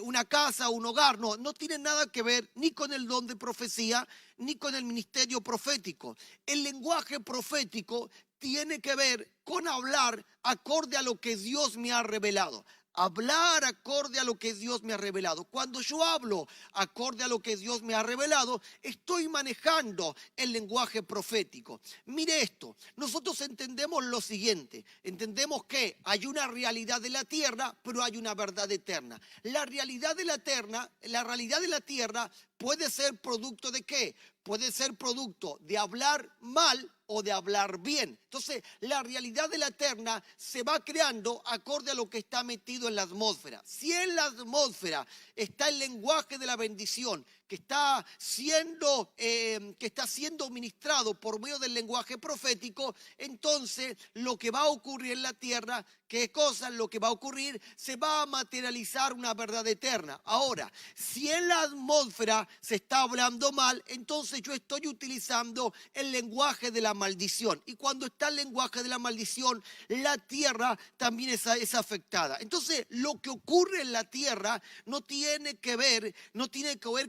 una casa o un hogar. No, no tiene nada que ver ni con el don de profecía ni con el ministerio profético. El lenguaje profético tiene que ver con hablar acorde a lo que Dios me ha revelado. Hablar acorde a lo que Dios me ha revelado. Cuando yo hablo acorde a lo que Dios me ha revelado, estoy manejando el lenguaje profético. Mire esto, nosotros entendemos lo siguiente, entendemos que hay una realidad de la tierra, pero hay una verdad eterna. La realidad de la tierra puede ser producto ¿de qué? Puede ser producto de hablar mal o de hablar bien. Entonces, la realidad de la eterna se va creando acorde a lo que está metido en la atmósfera. Si en la atmósfera está el lenguaje de la bendición, que está siendo ministrado por medio del lenguaje profético, entonces lo que va a ocurrir en la tierra, ¿qué cosa? Lo que va a ocurrir, se va a materializar una verdad eterna. Ahora, si en la atmósfera se está hablando mal, entonces yo estoy utilizando el lenguaje de la maldición. Y cuando está el lenguaje de la maldición, la tierra también es afectada. Entonces, lo que ocurre en la tierra no tiene que ver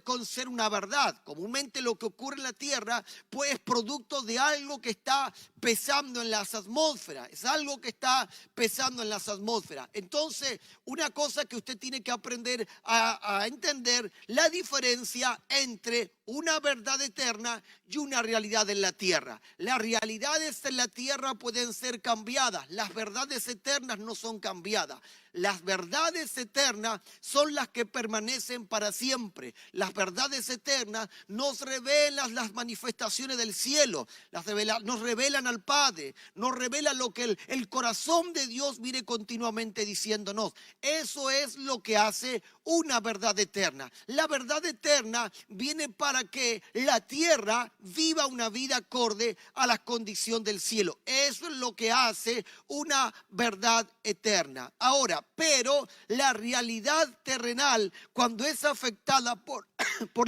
con ser una verdad. Comúnmente lo que ocurre en la tierra pues es producto de algo que está pesando en las atmósferas. Es algo que está pesando en las atmósferas. Entonces, una cosa que usted tiene que aprender a entender, la diferencia entre una verdad eterna y una realidad en la tierra. Las realidades en la tierra pueden ser cambiadas, las verdades eternas no son cambiadas. Las verdades eternas son las que permanecen para siempre. Las verdades eternas nos revelan las manifestaciones del cielo, nos revelan al Padre, nos revelan lo que el corazón de Dios viene continuamente diciéndonos. Eso es lo que hace una verdad eterna. La verdad eterna viene para que la tierra viva una vida acorde a la condición del cielo. Eso es lo que hace una verdad eterna. Ahora, pero la realidad terrenal, cuando es afectada por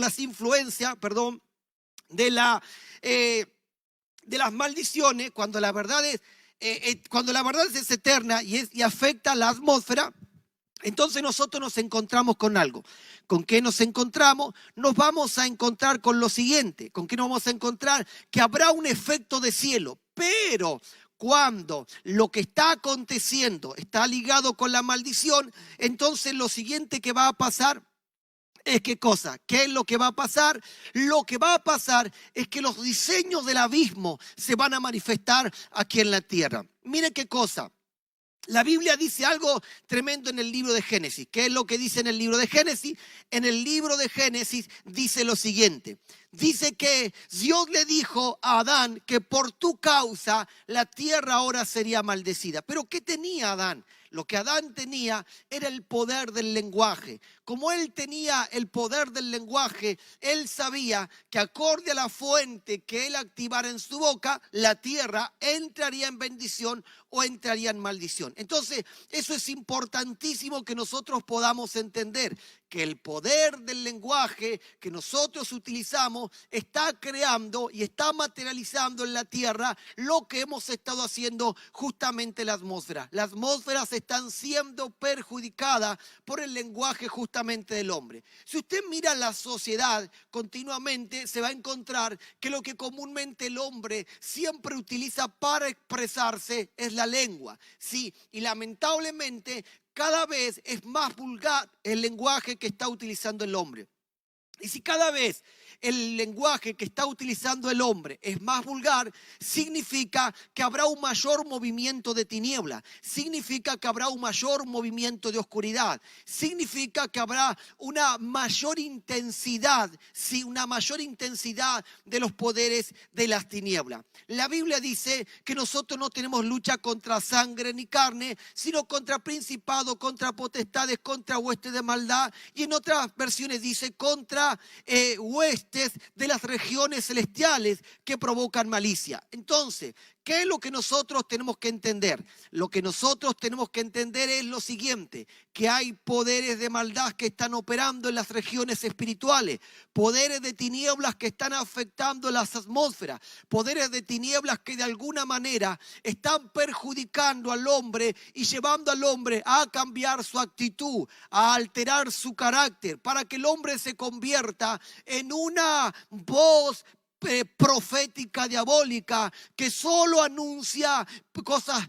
las influencias, de las maldiciones, cuando la verdad es eterna y afecta a la atmósfera, entonces nosotros nos encontramos con algo. ¿Con qué nos encontramos? Nos vamos a encontrar con lo siguiente. ¿Con qué nos vamos a encontrar? Que habrá un efecto de cielo, pero cuando lo que está aconteciendo está ligado con la maldición, entonces lo siguiente que va a pasar es ¿qué cosa? ¿Qué es lo que va a pasar? Lo que va a pasar es que los diseños del abismo se van a manifestar aquí en la tierra. Mire qué cosa. La Biblia dice algo tremendo en el libro de Génesis. ¿Qué es lo que dice en el libro de Génesis? En el libro de Génesis dice lo siguiente. Dice que Dios le dijo a Adán que por tu causa la tierra ahora sería maldecida. ¿Pero qué tenía Adán? Lo que Adán tenía era el poder del lenguaje. Como él tenía el poder del lenguaje, él sabía que acorde a la fuente que él activara en su boca, la tierra entraría en bendición o entraría en maldición. Entonces, eso es importantísimo que nosotros podamos entender, que el poder del lenguaje que nosotros utilizamos está creando y está materializando en la tierra lo que hemos estado haciendo justamente en la atmósfera. Las atmósferas están siendo perjudicadas por el lenguaje justamente del hombre. Si usted mira la sociedad continuamente, se va a encontrar que lo que comúnmente el hombre siempre utiliza para expresarse es la lengua. Sí, y lamentablemente cada vez es más vulgar el lenguaje que está utilizando el hombre. Y si cada vez el lenguaje que está utilizando el hombre es más vulgar, significa que habrá un mayor movimiento de tiniebla, significa que habrá un mayor movimiento de oscuridad, significa que habrá una mayor intensidad, sí, una mayor intensidad de los poderes de las tinieblas. La Biblia dice que nosotros no tenemos lucha contra sangre ni carne, sino contra principados, contra potestades, contra huestes de maldad, y en otras versiones dice contra huestes de las regiones celestiales que provocan malicia. Entonces, ¿qué es lo que nosotros tenemos que entender? Lo que nosotros tenemos que entender es lo siguiente, que hay poderes de maldad que están operando en las regiones espirituales, poderes de tinieblas que están afectando las atmósferas, poderes de tinieblas que de alguna manera están perjudicando al hombre y llevando al hombre a cambiar su actitud, a alterar su carácter, para que el hombre se convierta en una voz profética diabólica que solo anuncia cosas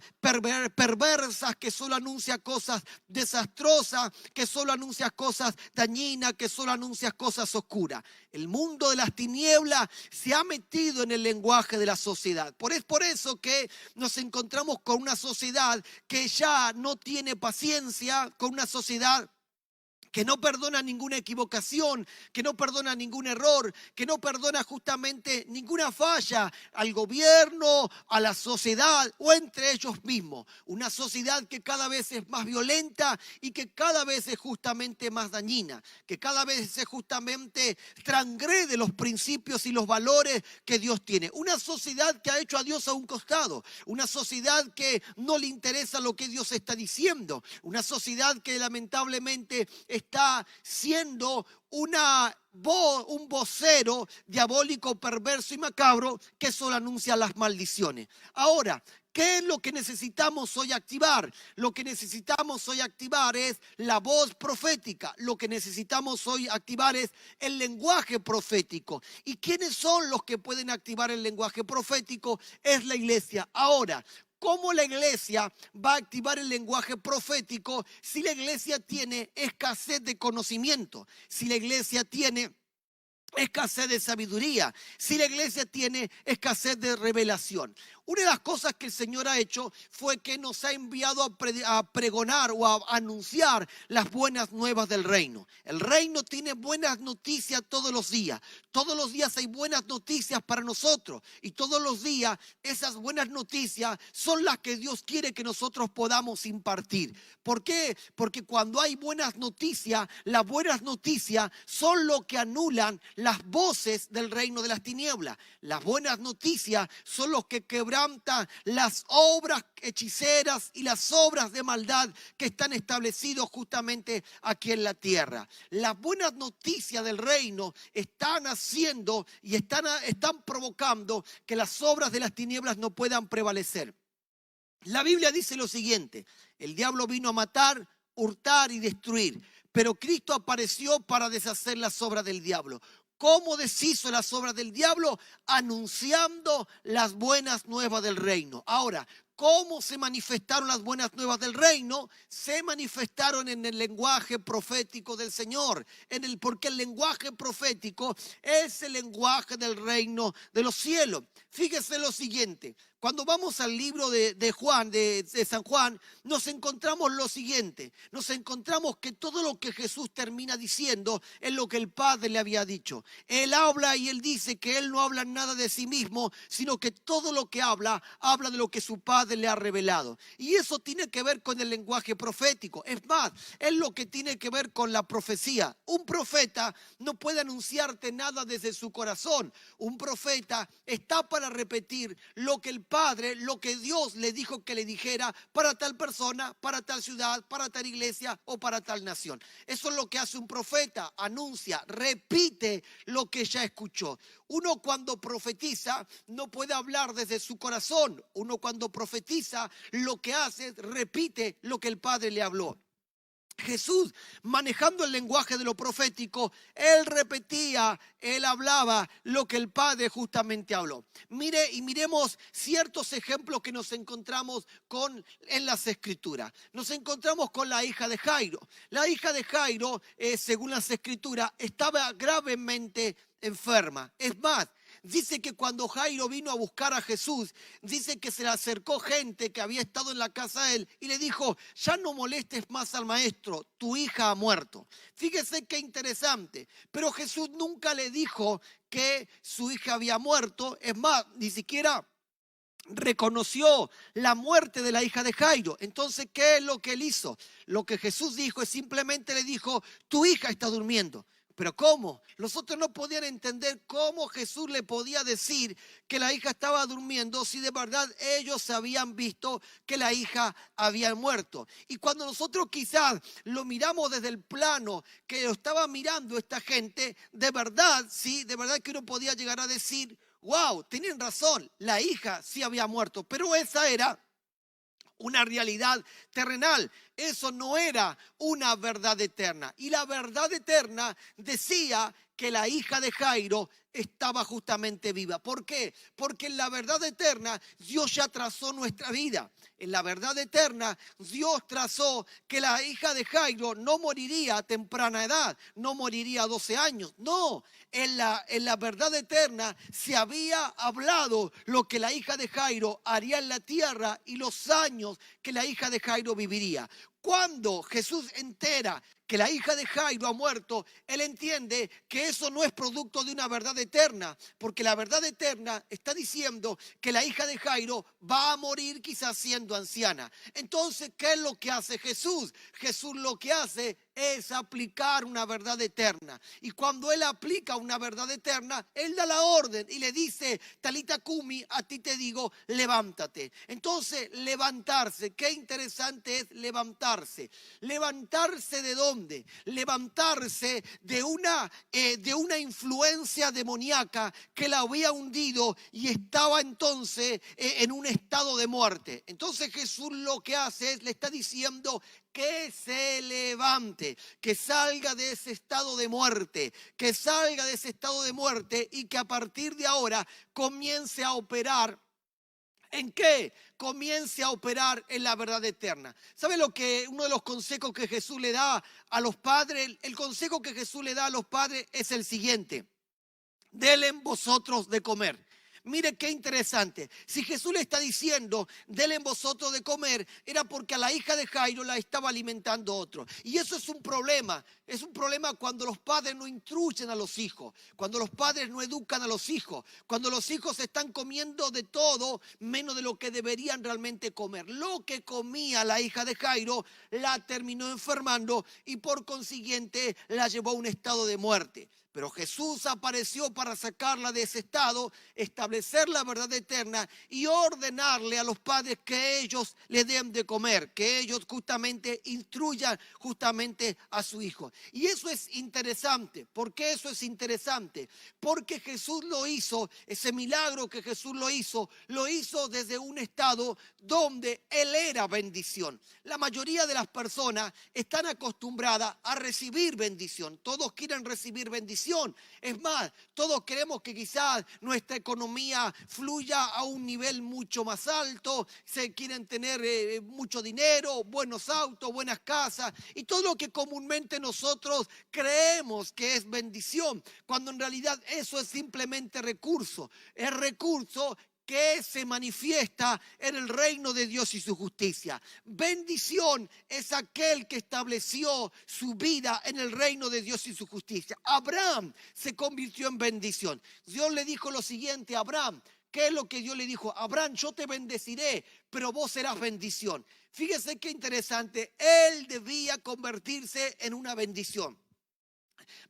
perversas, que solo anuncia cosas desastrosas, que solo anuncia cosas dañinas, que solo anuncia cosas oscuras. El mundo de las tinieblas se ha metido en el lenguaje de la sociedad. Es por eso que nos encontramos con una sociedad que ya no tiene paciencia, con una sociedad que no perdona ninguna equivocación, que no perdona ningún error, que no perdona justamente ninguna falla al gobierno, a la sociedad o entre ellos mismos. Una sociedad que cada vez es más violenta y que cada vez es justamente más dañina, que cada vez es justamente transgrede los principios y los valores que Dios tiene. Una sociedad que ha hecho a Dios a un costado, una sociedad que no le interesa lo que Dios está diciendo, una sociedad que lamentablemente está siendo un vocero diabólico, perverso y macabro que solo anuncia las maldiciones. Ahora, ¿qué es lo que necesitamos hoy activar? Lo que necesitamos hoy activar es la voz profética. Lo que necesitamos hoy activar es el lenguaje profético. ¿Y quiénes son los que pueden activar el lenguaje profético? Es la iglesia. Ahora, ¿cómo la iglesia va a activar el lenguaje profético si la iglesia tiene escasez de conocimiento? Si la iglesia tiene escasez de sabiduría, si la iglesia tiene escasez de revelación. Una de las cosas que el Señor ha hecho fue que nos ha enviado a pregonar o a anunciar las buenas nuevas del reino. El reino tiene buenas noticias todos los días. Todos los días hay buenas noticias para nosotros. Y todos los días esas buenas noticias son las que Dios quiere que nosotros podamos impartir. ¿Por qué? Porque cuando hay buenas noticias, las buenas noticias son lo que anulan las voces del reino de las tinieblas. Las buenas noticias son los que quebran las obras hechiceras y las obras de maldad que están establecidos justamente aquí en la tierra. Las buenas noticias del reino están haciendo y están provocando que las obras de las tinieblas no puedan prevalecer. La Biblia dice lo siguiente: el diablo vino a matar, hurtar y destruir, pero Cristo apareció para deshacer las obras del diablo. ¿Cómo deshizo las obras del diablo? Anunciando las buenas nuevas del reino. Ahora, ¿cómo se manifestaron las buenas nuevas del reino? Se manifestaron en el lenguaje profético del Señor. Porque el lenguaje profético es el lenguaje del reino de los cielos. Fíjese lo siguiente. Cuando vamos al libro de San Juan, nos encontramos lo siguiente. Nos encontramos que todo lo que Jesús termina diciendo es lo que el Padre le había dicho. Él habla y él dice que él no habla nada de sí mismo, sino que todo lo que habla de lo que su Padre le ha revelado. Y eso tiene que ver con el lenguaje profético. Es más, es lo que tiene que ver con la profecía. Un profeta no puede anunciarte nada desde su corazón. Un profeta está para repetir lo que el Padre, lo que Dios le dijo que le dijera para tal persona, para tal ciudad, para tal iglesia o para tal nación. Eso es lo que hace un profeta: anuncia, repite lo que ya escuchó. Uno cuando profetiza no puede hablar desde su corazón. Uno cuando profetiza lo que hace es repite lo que el Padre le habló. Jesús, manejando el lenguaje de lo profético, él repetía, él hablaba lo que el Padre justamente habló. Mire y miremos ciertos ejemplos que nos encontramos en las Escrituras. Nos encontramos con la hija de Jairo. La hija de Jairo, según las Escrituras, estaba gravemente enferma. Es más, dice que cuando Jairo vino a buscar a Jesús, dice que se le acercó gente que había estado en la casa de él y le dijo, ya no molestes más al maestro, tu hija ha muerto. Fíjese qué interesante, pero Jesús nunca le dijo que su hija había muerto, es más, ni siquiera reconoció la muerte de la hija de Jairo. Entonces, ¿qué es lo que él hizo? Lo que Jesús dijo es simplemente le dijo, tu hija está durmiendo. ¿Pero cómo? Los otros no podían entender cómo Jesús le podía decir que la hija estaba durmiendo si de verdad ellos habían visto que la hija había muerto. Y cuando nosotros quizás lo miramos desde el plano que lo estaba mirando esta gente, de verdad, sí, de verdad que uno podía llegar a decir, wow, tienen razón, la hija sí había muerto, pero esa era una realidad terrenal. Eso no era una verdad eterna. Y la verdad eterna decía que la hija de Jairo estaba justamente viva. ¿Por qué? Porque en la verdad eterna Dios ya trazó nuestra vida. En la verdad eterna Dios trazó que la hija de Jairo no moriría a temprana edad, no moriría a 12 años. No, en la verdad eterna se había hablado lo que la hija de Jairo haría en la tierra y los años que la hija de Jairo viviría. Cuando Jesús entera que la hija de Jairo ha muerto, él entiende que eso no es producto de una verdad eterna, porque la verdad eterna está diciendo que la hija de Jairo va a morir quizás siendo anciana. Entonces, ¿qué es lo que hace Jesús? Jesús lo que hace es aplicar una verdad eterna. Y cuando él aplica una verdad eterna, él da la orden y le dice, Talita Cumi, a ti te digo, levántate. Entonces, levantarse, qué interesante es levantarse. ¿Levantarse de dónde? Levantarse de una influencia demoníaca que la había hundido y estaba entonces en un estado de muerte. Entonces Jesús lo que hace es, le está diciendo que se levante, que salga de ese estado de muerte, que salga de ese estado de muerte y que a partir de ahora comience a operar. ¿En qué? Comience a operar en la verdad eterna. ¿Sabe lo que uno de los consejos que Jesús le da a los padres? El consejo que Jesús le da a los padres es el siguiente: denle vosotros de comer. Mire qué interesante. Si Jesús le está diciendo, denle vosotros de comer, era porque a la hija de Jairo la estaba alimentando otro. Y eso es un problema. Es un problema cuando los padres no instruyen a los hijos, cuando los padres no educan a los hijos, cuando los hijos están comiendo de todo menos de lo que deberían realmente comer. Lo que comía la hija de Jairo la terminó enfermando y por consiguiente la llevó a un estado de muerte. Pero Jesús apareció para sacarla de ese estado, establecer la verdad eterna y ordenarle a los padres que ellos le den de comer, que ellos justamente instruyan justamente a su hijo. Y eso es interesante. ¿Por qué eso es interesante? Porque Jesús lo hizo, ese milagro que Jesús lo hizo desde un estado donde Él era bendición. La mayoría de las personas están acostumbradas a recibir bendición. Todos quieren recibir bendición. Es más, todos queremos que quizás nuestra economía fluya a un nivel mucho más alto, se quieren tener mucho dinero, buenos autos, buenas casas y todo lo que comúnmente nosotros creemos que es bendición, cuando en realidad eso es simplemente recurso. Es recurso que se manifiesta en el reino de Dios y su justicia. Bendición es aquel que estableció su vida en el reino de Dios y su justicia. Abraham se convirtió en bendición. Dios le dijo lo siguiente a Abraham. ¿Qué es lo que Dios le dijo? Abraham, yo te bendeciré, pero vos serás bendición. Fíjese qué interesante. Él debía convertirse en una bendición.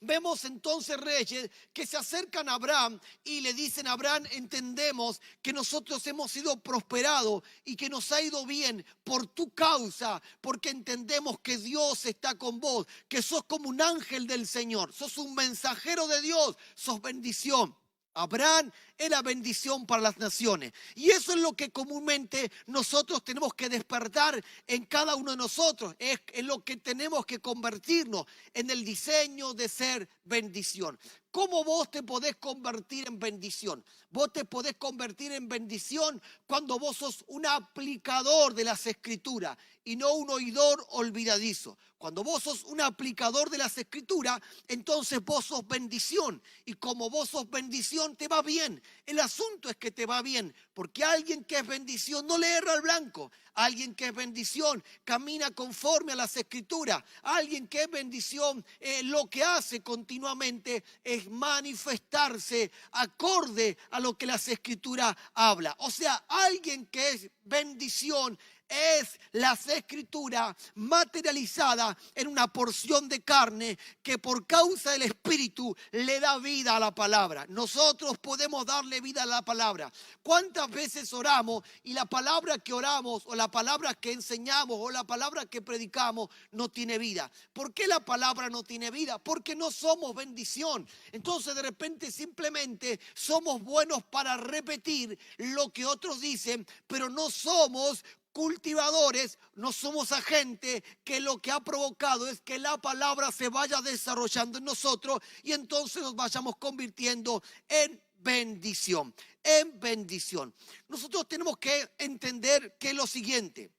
Vemos entonces reyes que se acercan a Abraham y le dicen a Abraham, entendemos que nosotros hemos sido prosperados y que nos ha ido bien por tu causa, porque entendemos que Dios está con vos, que sos como un ángel del Señor, sos un mensajero de Dios, sos bendición. Abraham era bendición para las naciones. Y eso es lo que comúnmente nosotros tenemos que despertar en cada uno de nosotros. Es en lo que tenemos que convertirnos, en el diseño de ser bendición. ¿Cómo vos te podés convertir en bendición? Vos te podés convertir en bendición cuando vos sos un aplicador de las Escrituras y no un oidor olvidadizo. Cuando vos sos un aplicador de las Escrituras, entonces vos sos bendición. Y como vos sos bendición, te va bien. El asunto es que te va bien, porque alguien que es bendición no le erra al blanco. Alguien que es bendición camina conforme a las Escrituras. Alguien que es bendición lo que hace continuamente es manifestarse acorde a lo que las Escrituras habla. O sea, alguien que es bendición es las Escrituras materializada en una porción de carne que por causa del Espíritu le da vida a la palabra. Nosotros podemos darle vida a la palabra. ¿Cuántas veces oramos y la palabra que oramos o la palabra que enseñamos o la palabra que predicamos no tiene vida? ¿Por qué la palabra no tiene vida? Porque no somos bendición. Entonces de repente simplemente somos buenos para repetir lo que otros dicen, pero no somos cultivadores, no somos agentes que lo que ha provocado es que la palabra se vaya desarrollando en nosotros y entonces nos vayamos convirtiendo en bendición, en bendición. Nosotros tenemos que entender que es lo siguiente.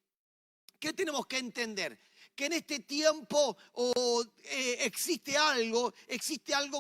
¿Qué tenemos que entender? Que en este tiempo existe algo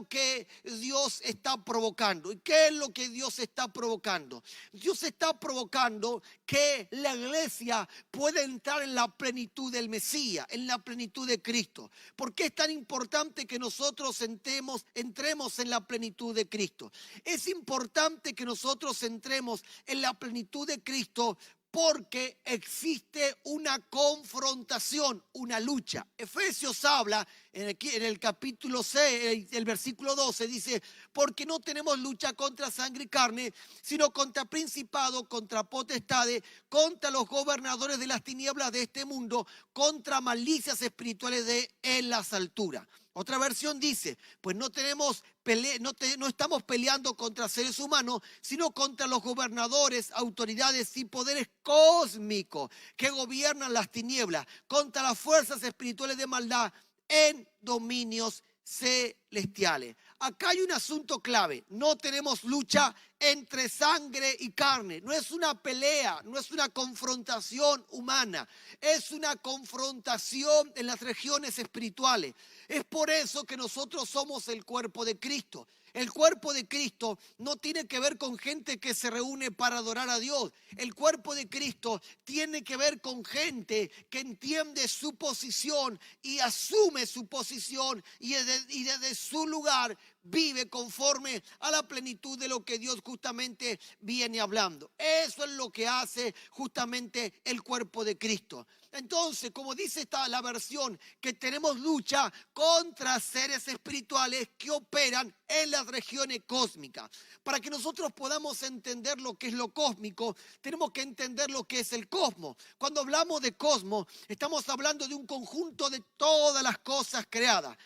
que Dios está provocando. ¿Y qué es lo que Dios está provocando? Dios está provocando que la iglesia pueda entrar en la plenitud del Mesías, en la plenitud de Cristo. ¿Por qué es tan importante que nosotros entremos en la plenitud de Cristo? Es importante que nosotros entremos en la plenitud de Cristo porque existe una confrontación, una lucha. Efesios habla en el capítulo 6, el versículo 12, dice: porque no tenemos lucha contra sangre y carne, sino contra principados, contra potestades, contra los gobernadores de las tinieblas de este mundo, contra malicias espirituales en las alturas. Otra versión dice: pues no estamos peleando contra seres humanos, sino contra los gobernadores, autoridades y poderes cósmicos que gobiernan las tinieblas, contra las fuerzas espirituales de maldad en dominios celestiales. Acá hay un asunto clave. No tenemos lucha entre sangre y carne. No es una pelea, no es una confrontación humana. Es una confrontación en las regiones espirituales. Es por eso que nosotros somos el cuerpo de Cristo. El cuerpo de Cristo no tiene que ver con gente que se reúne para adorar a Dios. El cuerpo de Cristo tiene que ver con gente que entiende su posición y asume su posición y desde su lugar vive conforme a la plenitud de lo que Dios justamente viene hablando. Eso es lo que hace justamente el cuerpo de Cristo. Entonces, como dice la versión, que tenemos lucha contra seres espirituales que operan en las regiones cósmicas. Para que nosotros podamos entender lo que es lo cósmico, tenemos que entender lo que es el cosmos. Cuando hablamos de cosmos, estamos hablando de un conjunto de todas las cosas creadas.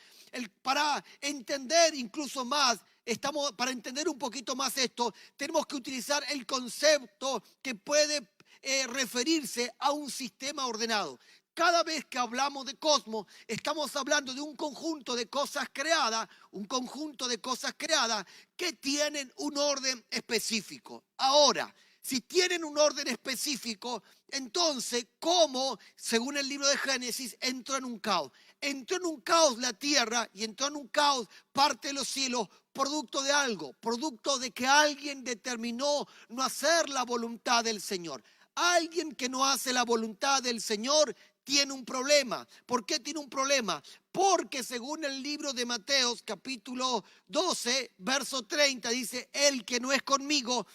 Para entender incluso más, para entender un poquito más esto, tenemos que utilizar el concepto que puede referirse a un sistema ordenado. Cada vez que hablamos de cosmos, estamos hablando de un conjunto de cosas creadas, que tienen un orden específico. Ahora, si tienen un orden específico, entonces, ¿cómo, según el libro de Génesis, entró en un caos? Entró en un caos la tierra y entró en un caos parte de los cielos, producto de algo, producto de que alguien determinó no hacer la voluntad del Señor. Alguien que no hace la voluntad del Señor tiene un problema. ¿Por qué tiene un problema? Porque según el libro de Mateos, capítulo 12, verso 30, dice: el que no es conmigo,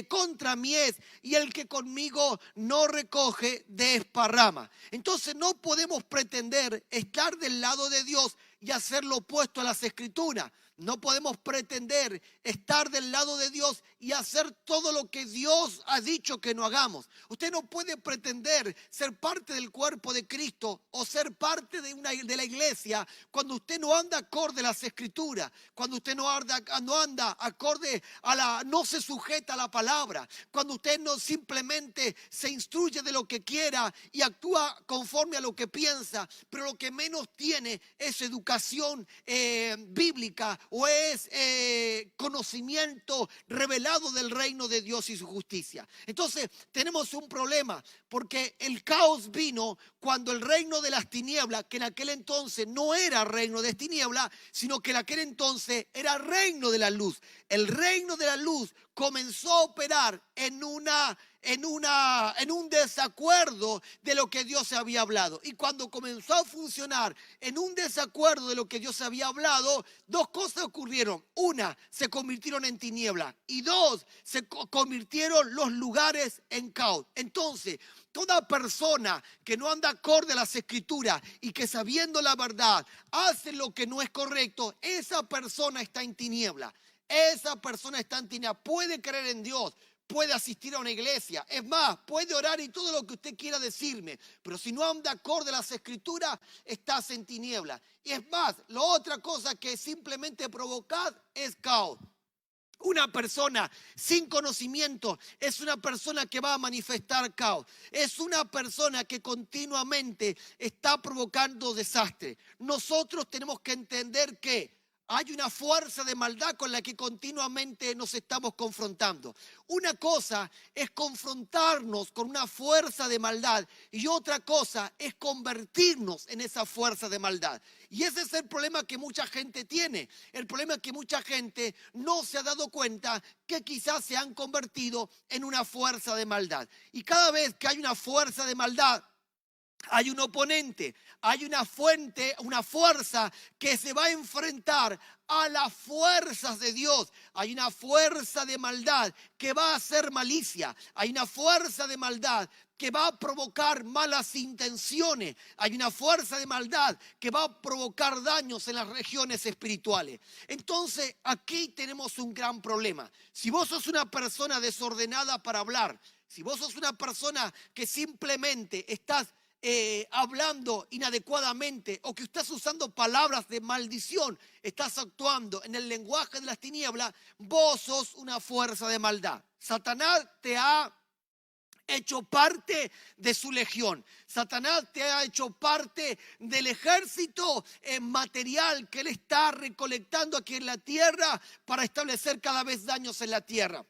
contra mí es, y el que conmigo no recoge, desparrama. Entonces no podemos pretender estar del lado de Dios y hacer lo opuesto a las Escrituras. No podemos pretender estar del lado de Dios y hacer todo lo que Dios ha dicho que no hagamos. Usted no puede pretender ser parte del cuerpo de Cristo o ser parte de la iglesia cuando usted no anda acorde a las Escrituras, cuando usted no anda acorde no se sujeta a la palabra, cuando usted no simplemente se instruye de lo que quiera y actúa conforme a lo que piensa, pero lo que menos tiene es educación bíblica o es conocimiento revelado del reino de Dios y su justicia. Entonces tenemos un problema, porque el caos vino cuando el reino de las tinieblas, que en aquel entonces no era reino de tinieblas, sino que en aquel entonces era reino de la luz. El reino de la luz comenzó a operar en un desacuerdo de lo que Dios había hablado. Y cuando comenzó a funcionar en un desacuerdo de lo que Dios había hablado, dos cosas ocurrieron. Una, se convirtieron en tinieblas. Y dos, se convirtieron los lugares en caos. Entonces, toda persona que no anda acorde a las Escrituras y que sabiendo la verdad hace lo que no es correcto, esa persona está en tiniebla. Esa persona está en tiniebla. Puede creer en Dios, puede asistir a una iglesia, es más, puede orar y todo lo que usted quiera decirme, pero si no anda acorde a las Escrituras, estás en tiniebla. Y es más, la otra cosa que simplemente provocas es caos. Una persona sin conocimiento es una persona que va a manifestar caos. Es una persona que continuamente está provocando desastre. Nosotros tenemos que entender que hay una fuerza de maldad con la que continuamente nos estamos confrontando. Una cosa es confrontarnos con una fuerza de maldad y otra cosa es convertirnos en esa fuerza de maldad. Y ese es el problema que mucha gente tiene. El problema es que mucha gente no se ha dado cuenta que quizás se han convertido en una fuerza de maldad. Y cada vez que hay una fuerza de maldad, hay un oponente, hay una fuente, una fuerza que se va a enfrentar a las fuerzas de Dios. Hay una fuerza de maldad que va a hacer malicia. Hay una fuerza de maldad que va a provocar malas intenciones. Hay una fuerza de maldad que va a provocar daños en las regiones espirituales. Entonces, aquí tenemos un gran problema. Si vos sos una persona desordenada para hablar, si vos sos una persona que simplemente estás hablando inadecuadamente o que estás usando palabras de maldición, estás actuando en el lenguaje de las tinieblas, vos sos una fuerza de maldad. Satanás te ha hecho parte de su legión. Satanás te ha hecho parte del ejército material que él está recolectando aquí en la tierra para establecer cada vez daños en la tierra.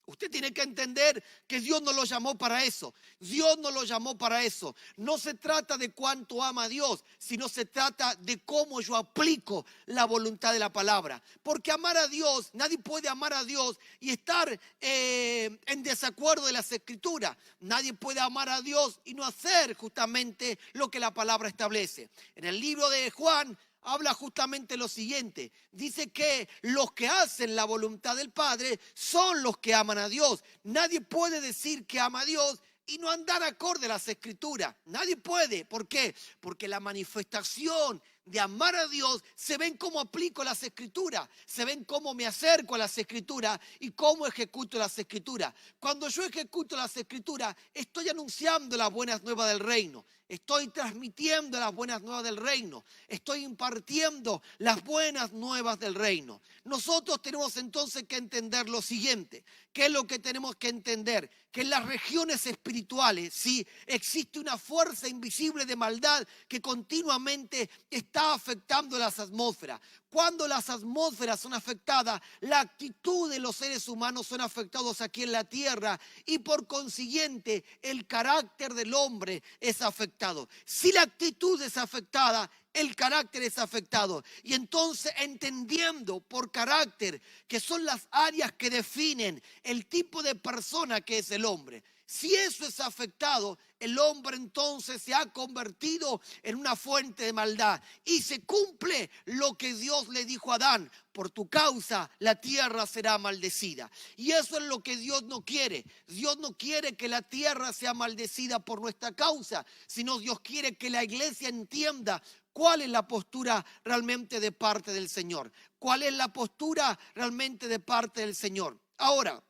Usted tiene que entender que Dios no lo llamó para eso. Dios no lo llamó para eso. No se trata de cuánto ama a Dios, sino se trata de cómo yo aplico la voluntad de la palabra. Porque amar a Dios, nadie puede amar a Dios y estar en desacuerdo de las Escrituras. Nadie puede amar a Dios y no hacer justamente lo que la palabra establece. En el libro de Juan habla justamente lo siguiente. Dice que los que hacen la voluntad del Padre son los que aman a Dios. Nadie puede decir que ama a Dios y no andar acorde a las Escrituras. Nadie puede. ¿Por qué? Porque la manifestación de amar a Dios se ven cómo aplico las Escrituras, se ven cómo me acerco a las Escrituras y cómo ejecuto las Escrituras. Cuando yo ejecuto las Escrituras, estoy anunciando las buenas nuevas del reino. Estoy transmitiendo las buenas nuevas del reino. Estoy impartiendo las buenas nuevas del reino. Nosotros tenemos entonces que entender lo siguiente. ¿Qué es lo que tenemos que entender? Que en las regiones espirituales, sí, existe una fuerza invisible de maldad que continuamente está afectando las atmósferas. Cuando las atmósferas son afectadas, la actitud de los seres humanos son afectados aquí en la tierra y por consiguiente el carácter del hombre es afectado. Si la actitud es afectada, el carácter es afectado. Y entonces, entendiendo por carácter que son las áreas que definen el tipo de persona que es el hombre, si eso es afectado, el hombre entonces se ha convertido en una fuente de maldad. Y se cumple lo que Dios le dijo a Adán: por tu causa la tierra será maldecida. Y eso es lo que Dios no quiere. Dios no quiere que la tierra sea maldecida por nuestra causa, sino Dios quiere que la iglesia entienda ¿Cuál es la postura realmente de parte del Señor? ¿Cuál es la postura realmente de parte del Señor? Ahora,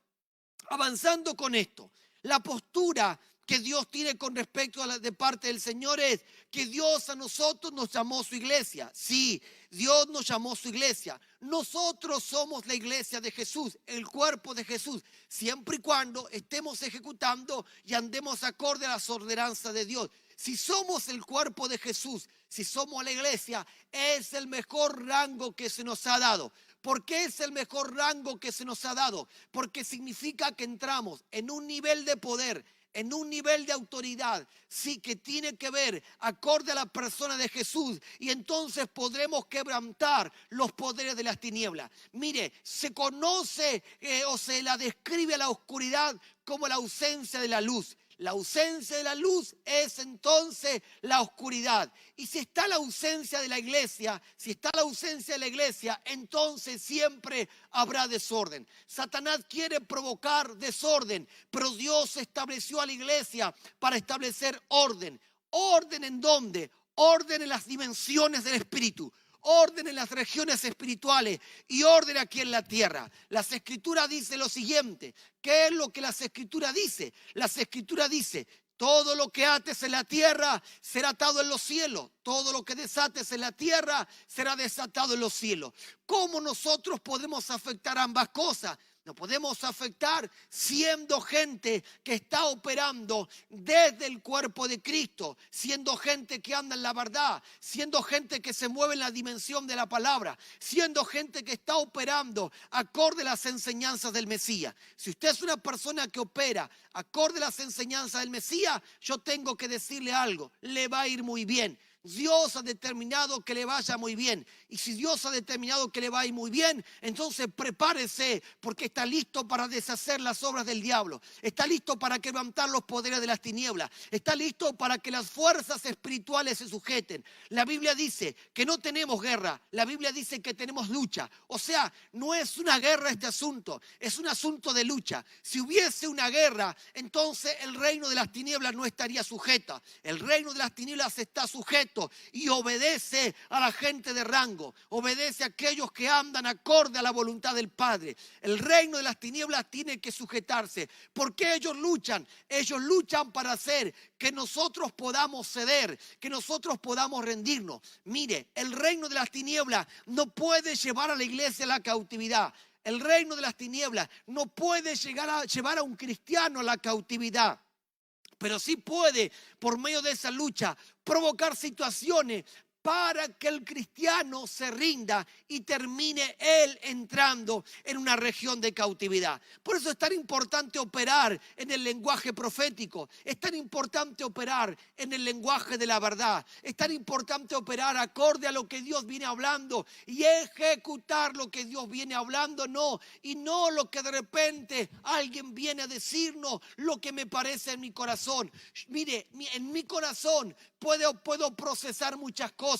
avanzando con esto, la postura que Dios tiene con respecto a de parte del Señor es que Dios a nosotros nos llamó su iglesia. Sí, Dios nos llamó su iglesia. Nosotros somos la iglesia de Jesús, el cuerpo de Jesús, siempre y cuando estemos ejecutando y andemos acorde a las ordenanzas de Dios. Si somos el cuerpo de Jesús, si somos la iglesia, es el mejor rango que se nos ha dado. ¿Por qué es el mejor rango que se nos ha dado? Porque significa que entramos en un nivel de poder, en un nivel de autoridad, sí, que tiene que ver acorde a la persona de Jesús, y entonces podremos quebrantar los poderes de las tinieblas. Mire, se conoce o se la describe a la oscuridad como la ausencia de la luz. La ausencia de la luz es entonces la oscuridad. Y si está la ausencia de la iglesia, entonces siempre habrá desorden. Satanás quiere provocar desorden, pero Dios estableció a la iglesia para establecer orden. ¿Orden en dónde? Orden en las dimensiones del espíritu. Orden en las regiones espirituales y orden aquí en la tierra. Las Escrituras dicen lo siguiente. ¿Qué es lo que las Escrituras dicen? Las Escrituras dicen: todo lo que ates en la tierra será atado en los cielos. Todo lo que desates en la tierra será desatado en los cielos. ¿Cómo nosotros podemos afectar ambas cosas? No podemos afectar siendo gente que está operando desde el cuerpo de Cristo, siendo gente que anda en la verdad, siendo gente que se mueve en la dimensión de la palabra, siendo gente que está operando acorde a las enseñanzas del Mesías. Si usted es una persona que opera acorde a las enseñanzas del Mesías, yo tengo que decirle algo: le va a ir muy bien. Dios ha determinado que le vaya muy bien. Y si Dios ha determinado que le va a ir muy bien, entonces prepárese, porque está listo para deshacer las obras del diablo. Está listo para quebrantar los poderes de las tinieblas. Está listo para que las fuerzas espirituales se sujeten. La Biblia dice que no tenemos guerra. La Biblia dice que tenemos lucha. O sea, no es una guerra este asunto. Es un asunto de lucha. Si hubiese una guerra, entonces el reino de las tinieblas no estaría sujeta. El reino de las tinieblas está sujeto y obedece a la gente de rango, obedece a aquellos que andan acorde a la voluntad del Padre. El reino de las tinieblas tiene que sujetarse. ¿Por qué ellos luchan? Ellos luchan para hacer que nosotros podamos ceder, que nosotros podamos rendirnos. Mire, el reino de las tinieblas no puede llevar a la iglesia a la cautividad. El reino de las tinieblas no puede llevar a un cristiano a la cautividad. Pero sí puede, por medio de esa lucha, provocar situaciones para que el cristiano se rinda y termine él entrando en una región de cautividad. Por eso es tan importante operar en el lenguaje profético, es tan importante operar en el lenguaje de la verdad, es tan importante operar acorde a lo que Dios viene hablando y ejecutar lo que Dios viene hablando, y no lo que de repente alguien viene a decirnos, lo que me parece en mi corazón. Mire, en mi corazón puedo procesar muchas cosas,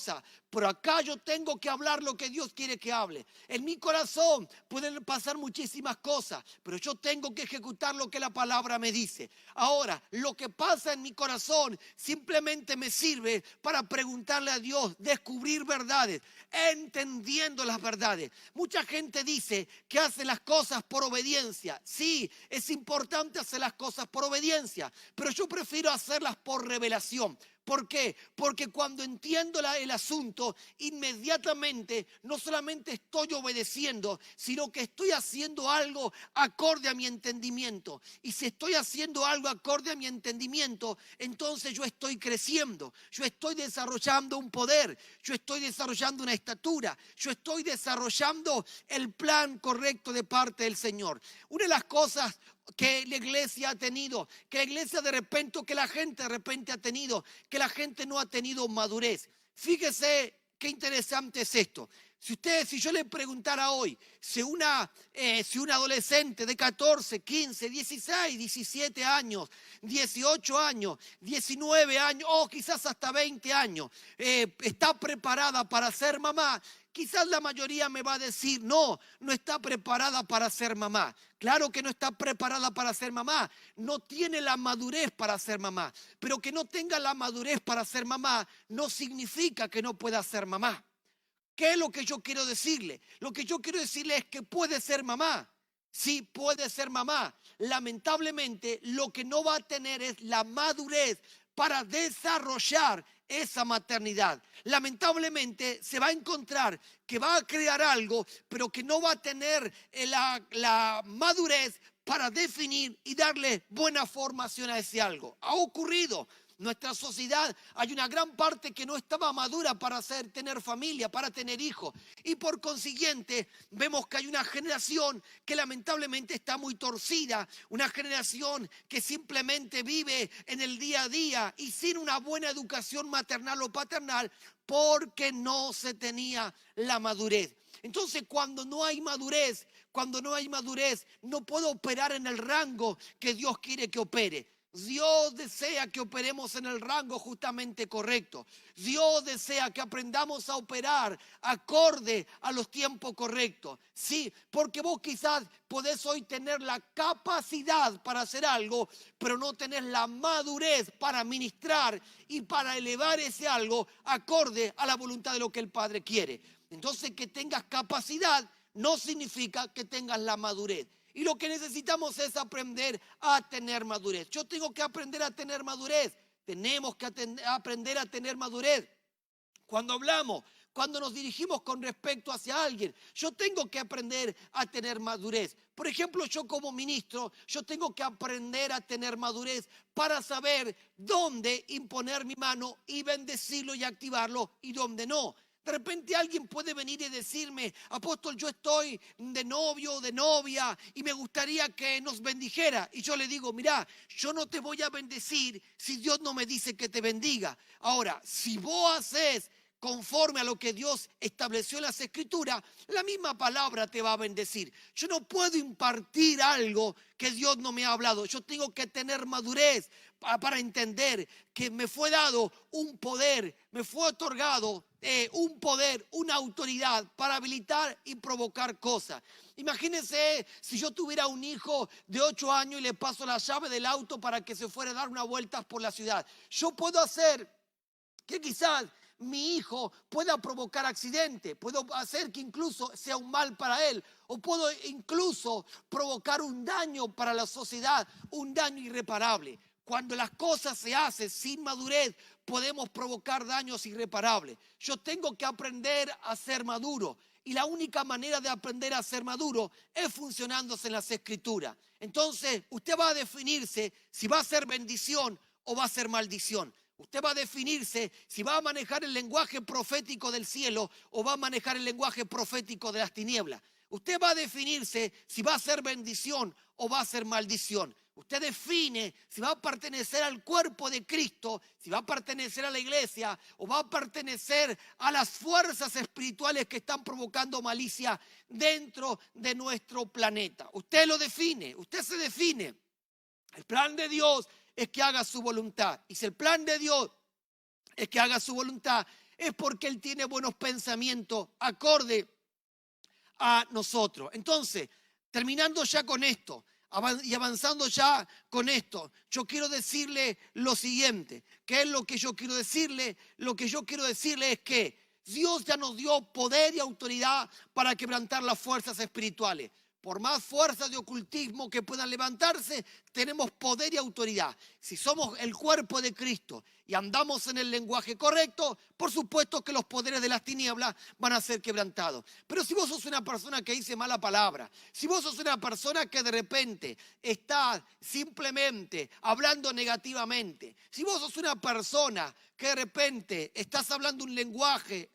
pero acá yo tengo que hablar lo que Dios quiere que hable. En mi corazón pueden pasar muchísimas cosas, pero yo tengo que ejecutar lo que la palabra me dice. Ahora, lo que pasa en mi corazón simplemente me sirve para preguntarle a Dios, descubrir verdades, entendiendo las verdades. Mucha gente dice que hace las cosas por obediencia. Sí, es importante hacer las cosas por obediencia, pero yo prefiero hacerlas por revelación. ¿Por qué? Porque cuando entiendo el asunto, inmediatamente no solamente estoy obedeciendo, sino que estoy haciendo algo acorde a mi entendimiento. Y si estoy haciendo algo acorde a mi entendimiento, entonces yo estoy creciendo, yo estoy desarrollando un poder, yo estoy desarrollando una estatura, yo estoy desarrollando el plan correcto de parte del Señor. Una de las cosas que la iglesia ha tenido, que la iglesia de repente, que la gente de repente ha tenido, que la gente no ha tenido madurez. Fíjese qué interesante es esto. Si yo le preguntara hoy, si un adolescente de 14, 15, 16, 17 años, 18 años, 19 años, o quizás hasta 20 años, está preparada para ser mamá, quizás la mayoría me va a decir, no está preparada para ser mamá. Claro que no está preparada para ser mamá, no tiene la madurez para ser mamá. Pero que no tenga la madurez para ser mamá no significa que no pueda ser mamá. ¿Qué es lo que yo quiero decirle? Lo que yo quiero decirle es que puede ser mamá. Sí, puede ser mamá. Lamentablemente, lo que no va a tener es la madurez para desarrollar esa maternidad. Lamentablemente, se va a encontrar que va a crear algo, pero que no va a tener la madurez para definir y darle buena formación a ese algo. Ha ocurrido. Nuestra sociedad, hay una gran parte que no estaba madura para tener familia, para tener hijos. Y por consiguiente, vemos que hay una generación que lamentablemente está muy torcida. Una generación que simplemente vive en el día a día y sin una buena educación maternal o paternal porque no se tenía la madurez. Entonces, cuando no hay madurez, no puedo operar en el rango que Dios quiere que opere. Dios desea que operemos en el rango justamente correcto. Dios desea que aprendamos a operar acorde a los tiempos correctos. Sí, porque vos quizás podés hoy tener la capacidad para hacer algo, pero no tenés la madurez para ministrar y para elevar ese algo acorde a la voluntad de lo que el Padre quiere. Entonces, que tengas capacidad no significa que tengas la madurez. Y lo que necesitamos es aprender a tener madurez. Yo tengo que aprender a tener madurez. Tenemos que aprender a tener madurez. Cuando hablamos, cuando nos dirigimos con respecto hacia alguien, yo tengo que aprender a tener madurez. Por ejemplo, yo como ministro, yo tengo que aprender a tener madurez para saber dónde imponer mi mano y bendecirlo y activarlo y dónde no. De repente alguien puede venir y decirme, apóstol, yo estoy de novio o de novia y me gustaría que nos bendijera. Y yo le digo, mira, yo no te voy a bendecir si Dios no me dice que te bendiga. Ahora, si vos haces conforme a lo que Dios estableció en las Escrituras, la misma palabra te va a bendecir. Yo no puedo impartir algo que Dios no me ha hablado. Yo tengo que tener madurez para entender que me fue dado un poder, me fue otorgado un poder, una autoridad para habilitar y provocar cosas. Imagínense si yo tuviera un hijo de 8 años y le paso la llave del auto para que se fuera a dar unas vueltas por la ciudad. Yo puedo hacer que quizás mi hijo pueda provocar accidente, puedo hacer que incluso sea un mal para él, o puedo incluso provocar un daño para la sociedad, un daño irreparable. Cuando las cosas se hacen sin madurez, podemos provocar daños irreparables. Yo tengo que aprender a ser maduro. Y la única manera de aprender a ser maduro es funcionándose en las Escrituras. Entonces, usted va a definirse si va a ser bendición o va a ser maldición. Usted va a definirse si va a manejar el lenguaje profético del cielo o va a manejar el lenguaje profético de las tinieblas. Usted va a definirse si va a ser bendición o va a ser maldición. Usted define si va a pertenecer al cuerpo de Cristo, si va a pertenecer a la iglesia o va a pertenecer a las fuerzas espirituales que están provocando malicia dentro de nuestro planeta. Usted lo define, usted se define. El plan de Dios es que haga su voluntad. Y si el plan de Dios es que haga su voluntad, es porque Él tiene buenos pensamientos acorde a nosotros. Entonces, terminando ya con esto y avanzando ya con esto, yo quiero decirle lo siguiente. ¿Qué es lo que yo quiero decirle? Lo que yo quiero decirle es que Dios ya nos dio poder y autoridad para quebrantar las fuerzas espirituales. Por más fuerzas de ocultismo que puedan levantarse, tenemos poder y autoridad. Si somos el cuerpo de Cristo y andamos en el lenguaje correcto, por supuesto que los poderes de las tinieblas van a ser quebrantados. Pero si vos sos una persona que dice mala palabra, si vos sos una persona que de repente está simplemente hablando negativamente, si vos sos una persona que de repente estás hablando un lenguaje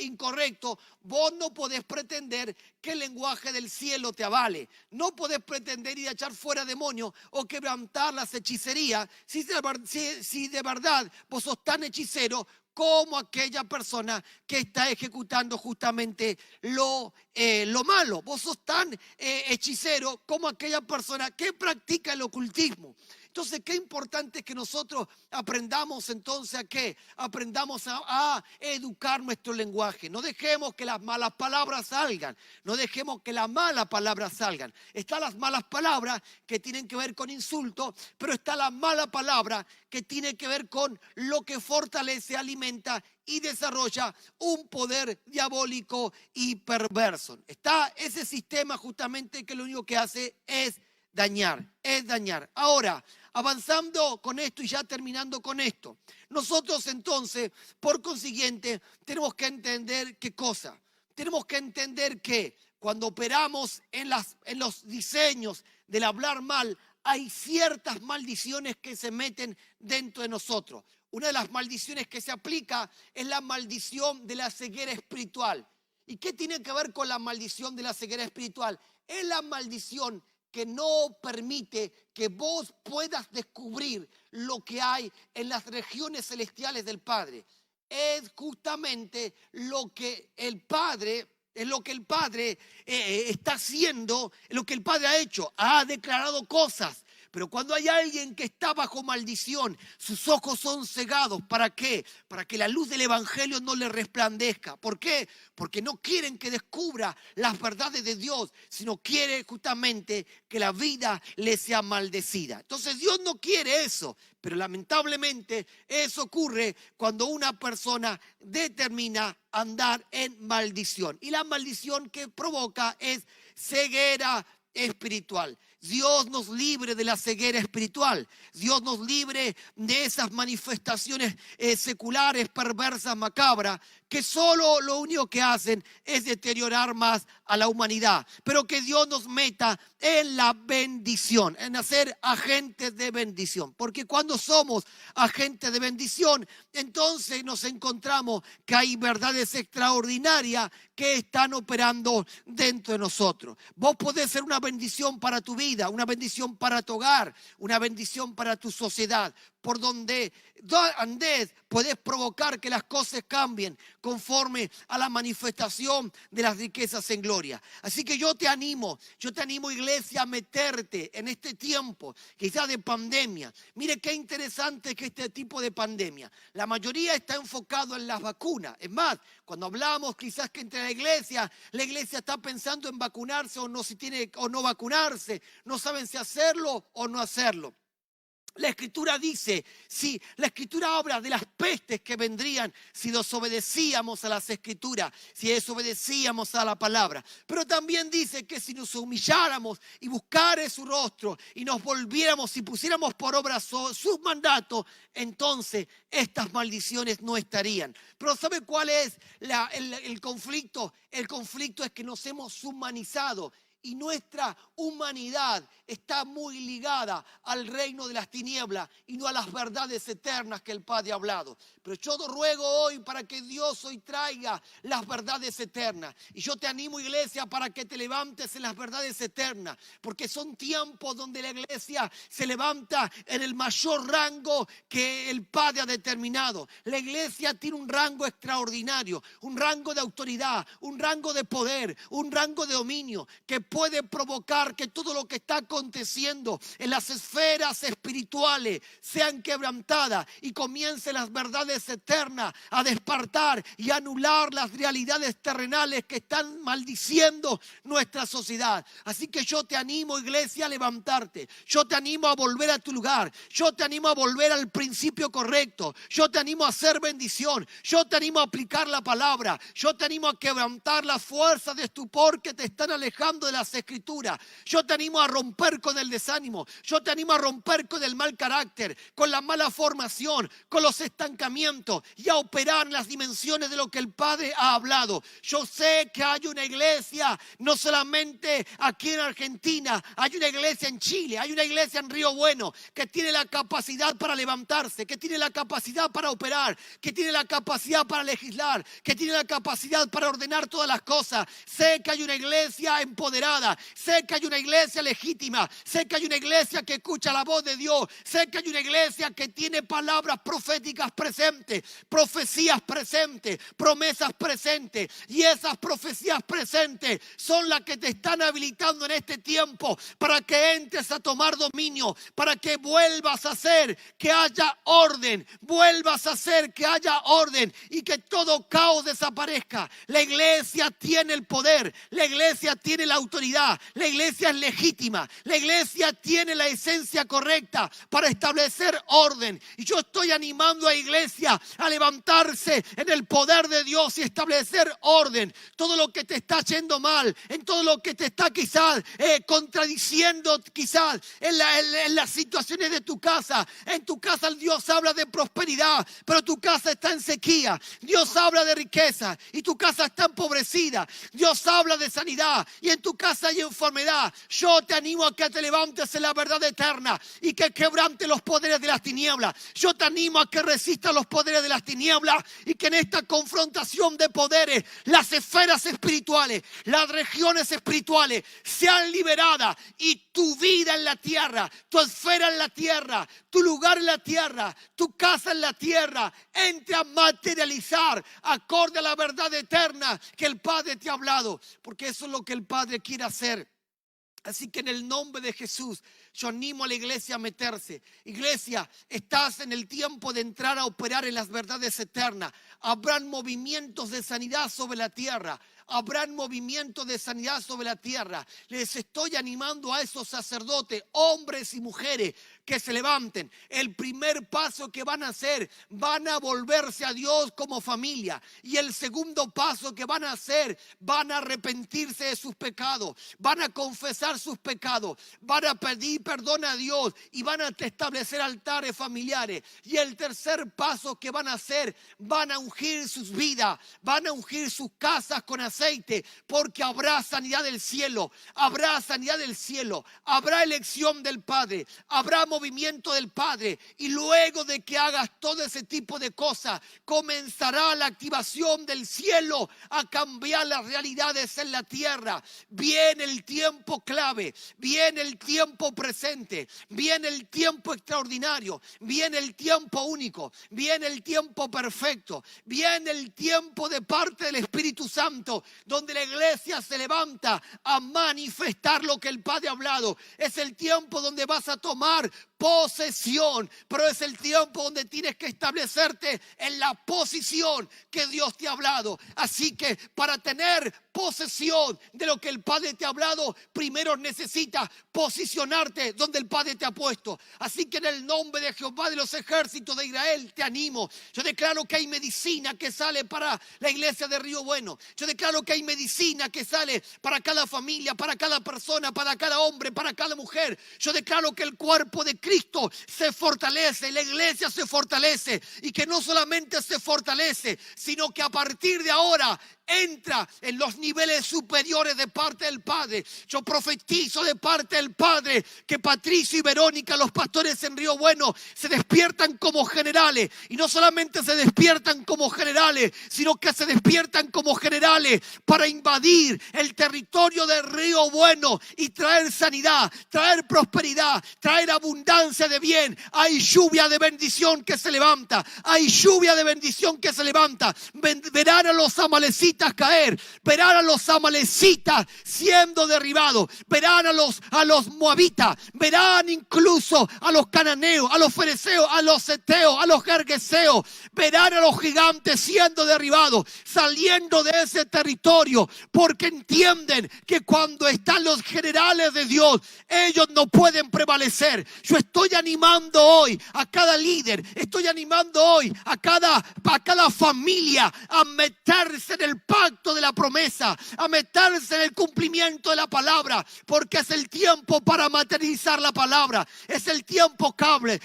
incorrecto, vos no podés pretender que el lenguaje del cielo te avale. No podés pretender ir a echar fuera demonios o quebrantar las hechicerías si de verdad vos sos tan hechicero como aquella persona que está ejecutando justamente lo malo. Vos sos tan hechicero como aquella persona que practica el ocultismo. Entonces, qué importante es que nosotros aprendamos entonces a qué? Aprendamos a educar nuestro lenguaje. No dejemos que las malas palabras salgan. No dejemos que las malas palabras salgan. Están las malas palabras que tienen que ver con insultos, pero está la mala palabra que tiene que ver con lo que fortalece, alimenta y desarrolla un poder diabólico y perverso. Está ese sistema justamente que lo único que hace es dañar. Ahora, avanzando con esto y ya terminando con esto, nosotros entonces, por consiguiente, tenemos que entender qué cosa. Tenemos que entender que cuando operamos en los diseños del hablar mal, hay ciertas maldiciones que se meten dentro de nosotros. Una de las maldiciones que se aplica es la maldición de la ceguera espiritual. ¿Y qué tiene que ver con la maldición de la ceguera espiritual? Es la maldición que no permite que vos puedas descubrir lo que hay en las regiones celestiales del Padre. Es justamente lo que el Padre está haciendo, lo que el Padre ha hecho. Ha declarado cosas. Pero cuando hay alguien que está bajo maldición, sus ojos son cegados. ¿Para qué? Para que la luz del Evangelio no le resplandezca. ¿Por qué? Porque no quieren que descubra las verdades de Dios, sino quiere justamente que la vida le sea maldecida. Entonces Dios no quiere eso, pero lamentablemente eso ocurre cuando una persona determina andar en maldición. Y la maldición que provoca es ceguera espiritual. Dios nos libre de la ceguera espiritual. Dios nos libre de esas manifestaciones seculares, perversas, macabras, que solo lo único que hacen es deteriorar más a la humanidad. Pero que Dios nos meta en la bendición, en ser agentes de bendición. Porque cuando somos agentes de bendición, entonces nos encontramos que hay verdades extraordinarias que están operando dentro de nosotros. Vos podés ser una bendición para tu vida, una bendición para tu hogar, una bendición para tu sociedad. Por donde andes, podés provocar que las cosas cambien conforme a la manifestación de las riquezas en gloria. Así que yo te animo, iglesia, a meterte en este tiempo, quizás de pandemia. Mire qué interesante que este tipo de pandemia, la mayoría está enfocado en las vacunas. Es más, cuando hablamos quizás que entre la iglesia está pensando en vacunarse o no, si tiene o no vacunarse, no saben si hacerlo o no hacerlo. La Escritura dice, sí, la Escritura habla de las pestes que vendrían si desobedecíamos a las Escrituras, si desobedecíamos a la palabra. Pero también dice que si nos humilláramos y buscáramos su rostro y nos volviéramos y pusiéramos por obra sus mandatos, entonces estas maldiciones no estarían. Pero ¿sabe cuál es el conflicto? El conflicto es que nos hemos humanizado. Y nuestra humanidad está muy ligada al reino de las tinieblas y no a las verdades eternas que el Padre ha hablado. Pero yo te ruego hoy para que Dios hoy traiga las verdades eternas. Y yo te animo, iglesia, para que te levantes en las verdades eternas. Porque son tiempos donde la iglesia se levanta en el mayor rango que el Padre ha determinado. La iglesia tiene un rango extraordinario, un rango de autoridad, un rango de poder, un rango de dominio que puede provocar que todo lo que está aconteciendo en las esferas espirituales sean quebrantadas y comiencen las verdades eternas a despertar y anular las realidades terrenales que están maldiciendo nuestra sociedad. Así que yo te animo, iglesia, a levantarte. Yo te animo a volver a tu lugar. Yo te animo a volver al principio correcto. Yo te animo a hacer bendición. Yo te animo a aplicar la palabra. Yo te animo a quebrantar las fuerzas de estupor que te están alejando de la las Escrituras. Yo te animo a romper con el desánimo. Yo te animo a romper con el mal carácter, con la mala formación, con los estancamientos y a operar en las dimensiones de lo que el Padre ha hablado. Yo sé que hay una iglesia, no solamente aquí en Argentina, hay una iglesia en Chile, hay una iglesia en Río Bueno que tiene la capacidad para levantarse, que tiene la capacidad para operar, que tiene la capacidad para legislar, que tiene la capacidad para ordenar todas las cosas. Sé que hay una iglesia empoderada, sé que hay una iglesia legítima, sé que hay una iglesia que escucha la voz de Dios, sé que hay una iglesia que tiene palabras proféticas presentes, profecías presentes, promesas presentes, y esas profecías presentes son las que te están habilitando en este tiempo para que entres a tomar dominio, para que vuelvas a hacer que haya orden, vuelvas a hacer que haya orden y que todo caos desaparezca. La iglesia tiene el poder, la iglesia tiene la autoridad, la iglesia es legítima, la iglesia tiene la esencia correcta para establecer orden. Y yo estoy animando a la iglesia a levantarse en el poder de Dios y establecer orden. Todo lo que te está yendo mal, en todo lo que te está quizás contradiciendo quizás en las situaciones de tu casa. En tu casa Dios habla de prosperidad, pero tu casa está en sequía. Dios habla de riqueza y tu casa está empobrecida. Dios habla de sanidad y en tu casa hay enfermedad. Yo te animo a que te levantes en la verdad eterna y que quebrante los poderes de las tinieblas. Yo te animo a que resistas los poderes de las tinieblas y que en esta confrontación de poderes las esferas espirituales, las regiones espirituales sean liberadas y tu vida en la tierra, tu esfera en la tierra, tu lugar en la tierra, tu casa en la tierra entre a materializar acorde a la verdad eterna que el Padre te ha hablado, porque eso es lo que el Padre quiere hacer. Así que en el nombre de Jesús, yo animo a la iglesia a meterse. Iglesia, estás en el tiempo de entrar a operar en las verdades eternas. Habrán movimientos de sanidad sobre la tierra. Habrán movimientos de sanidad sobre la tierra. Les estoy animando a esos sacerdotes, hombres y mujeres, que se levanten. El primer paso que van a hacer, van a volverse a Dios como familia. Y el segundo paso que van a hacer, van a arrepentirse de sus pecados. Van a confesar sus pecados. Van a pedir perdón a Dios y van a establecer altares familiares. Y el tercer paso que van a hacer, van a ungir sus vidas. Van a ungir sus casas con aceite, porque habrá sanidad del cielo. Habrá sanidad del cielo. Habrá elección del Padre. Habrá movimiento del Padre, y luego de que hagas todo ese tipo de cosas, comenzará la activación del cielo a cambiar las realidades en la tierra. Viene el tiempo clave, viene el tiempo presente, viene el tiempo extraordinario, viene el tiempo único, viene el tiempo perfecto, viene el tiempo de parte del Espíritu Santo, donde la iglesia se levanta a manifestar lo que el Padre ha hablado. Es el tiempo donde vas a tomar posesión, pero es el tiempo donde tienes que establecerte en la posición que Dios te ha hablado. Así que para tener posesión de lo que el Padre te ha hablado, primero necesitas posicionarte donde el Padre te ha puesto. Así que en el nombre de Jehová de los ejércitos de Israel te animo. Yo declaro que hay medicina que sale para la iglesia de Río Bueno. Yo declaro que hay medicina que sale para cada familia, para cada persona, para cada hombre, para cada mujer. Yo declaro que el cuerpo de Cristo se fortalece, la iglesia se fortalece, y que no solamente se fortalece, sino que a partir de ahora entra en los niveles superiores de parte del Padre. Yo profetizo de parte del Padre que Patricio y Verónica, los pastores en Río Bueno, se despiertan como generales, y no solamente se despiertan como generales, sino que se despiertan como generales para invadir el territorio de Río Bueno y traer sanidad, traer prosperidad, traer abundancia de bien. Hay lluvia de bendición que se levanta, hay lluvia de bendición que se levanta. Verán a los amalecitas caer, verán a los amalecitas siendo derribados, verán a los moabitas, verán incluso a los cananeos, a los fereceos, a los heteos, a los gergeseos, verán a los gigantes siendo derribados, saliendo de ese territorio, porque entienden que cuando están los generales de Dios, ellos no pueden prevalecer. Yo estoy animando hoy a cada líder, estoy animando hoy a cada familia a meterse en el pacto de la promesa, a meterse en el cumplimiento de la palabra, porque es el tiempo para materializar la palabra. Es el tiempo clave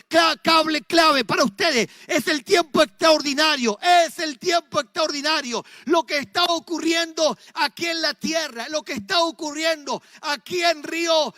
para ustedes. Es el tiempo extraordinario. Es el tiempo extraordinario. Lo que está ocurriendo aquí en la tierra, lo que está ocurriendo aquí en Río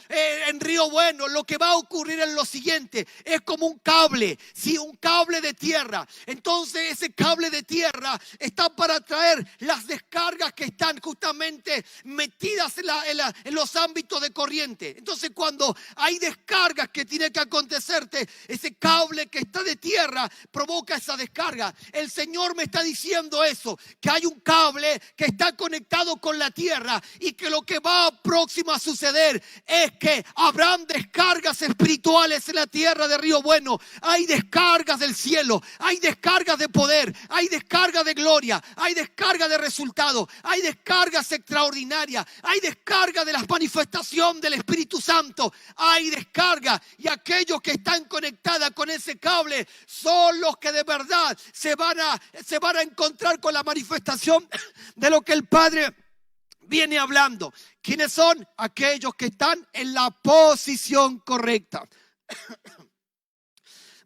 Bueno, lo que va a ocurrir en lo siguiente, es como un cable, ¿sí? Un cable de tierra. Entonces ese cable de tierra está para traer las descargas que están justamente metidas en los ámbitos de corriente. Entonces cuando hay descargas que tiene que acontecerte, ese cable que está de tierra provoca esa descarga. El Señor me está diciendo eso, que hay un cable que está conectado con la tierra y que lo que va próximo a suceder es que habrán descargas espirituales en la tierra de Río Bueno. Hay descargas del cielo, hay descargas de poder, hay descargas de gloria, hay descargas de resultados, hay descargas extraordinarias, hay descargas de la manifestación del Espíritu Santo, hay descargas, y aquellos que están conectados con ese cable son los que de verdad se van a encontrar con la manifestación de lo que el Padre viene hablando. ¿Quiénes son? Aquellos que están en la posición correcta.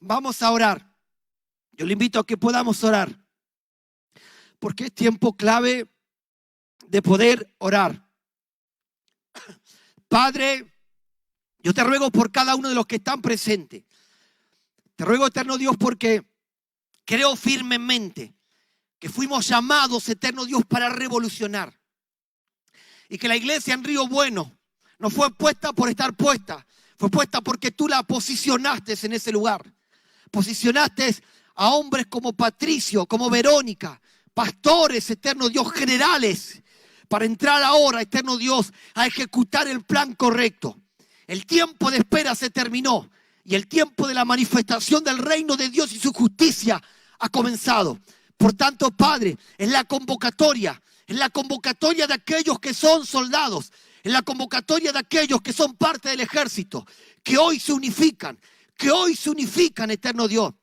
Vamos a orar. Yo le invito a que podamos orar, porque es tiempo clave de poder orar. Padre, yo te ruego por cada uno de los que están presentes. Te ruego, eterno Dios, porque creo firmemente que fuimos llamados, eterno Dios, para revolucionar. Y que la iglesia en Río Bueno no fue puesta por estar puesta, fue puesta porque tú la posicionaste en ese lugar. Posicionaste a hombres como Patricio, como Verónica, pastores, eterno Dios, generales, para entrar ahora, eterno Dios, a ejecutar el plan correcto. El tiempo de espera se terminó y el tiempo de la manifestación del reino de Dios y su justicia ha comenzado. Por tanto, Padre, en la convocatoria de aquellos que son soldados, en la convocatoria de aquellos que son parte del ejército, que hoy se unifican, eterno Dios.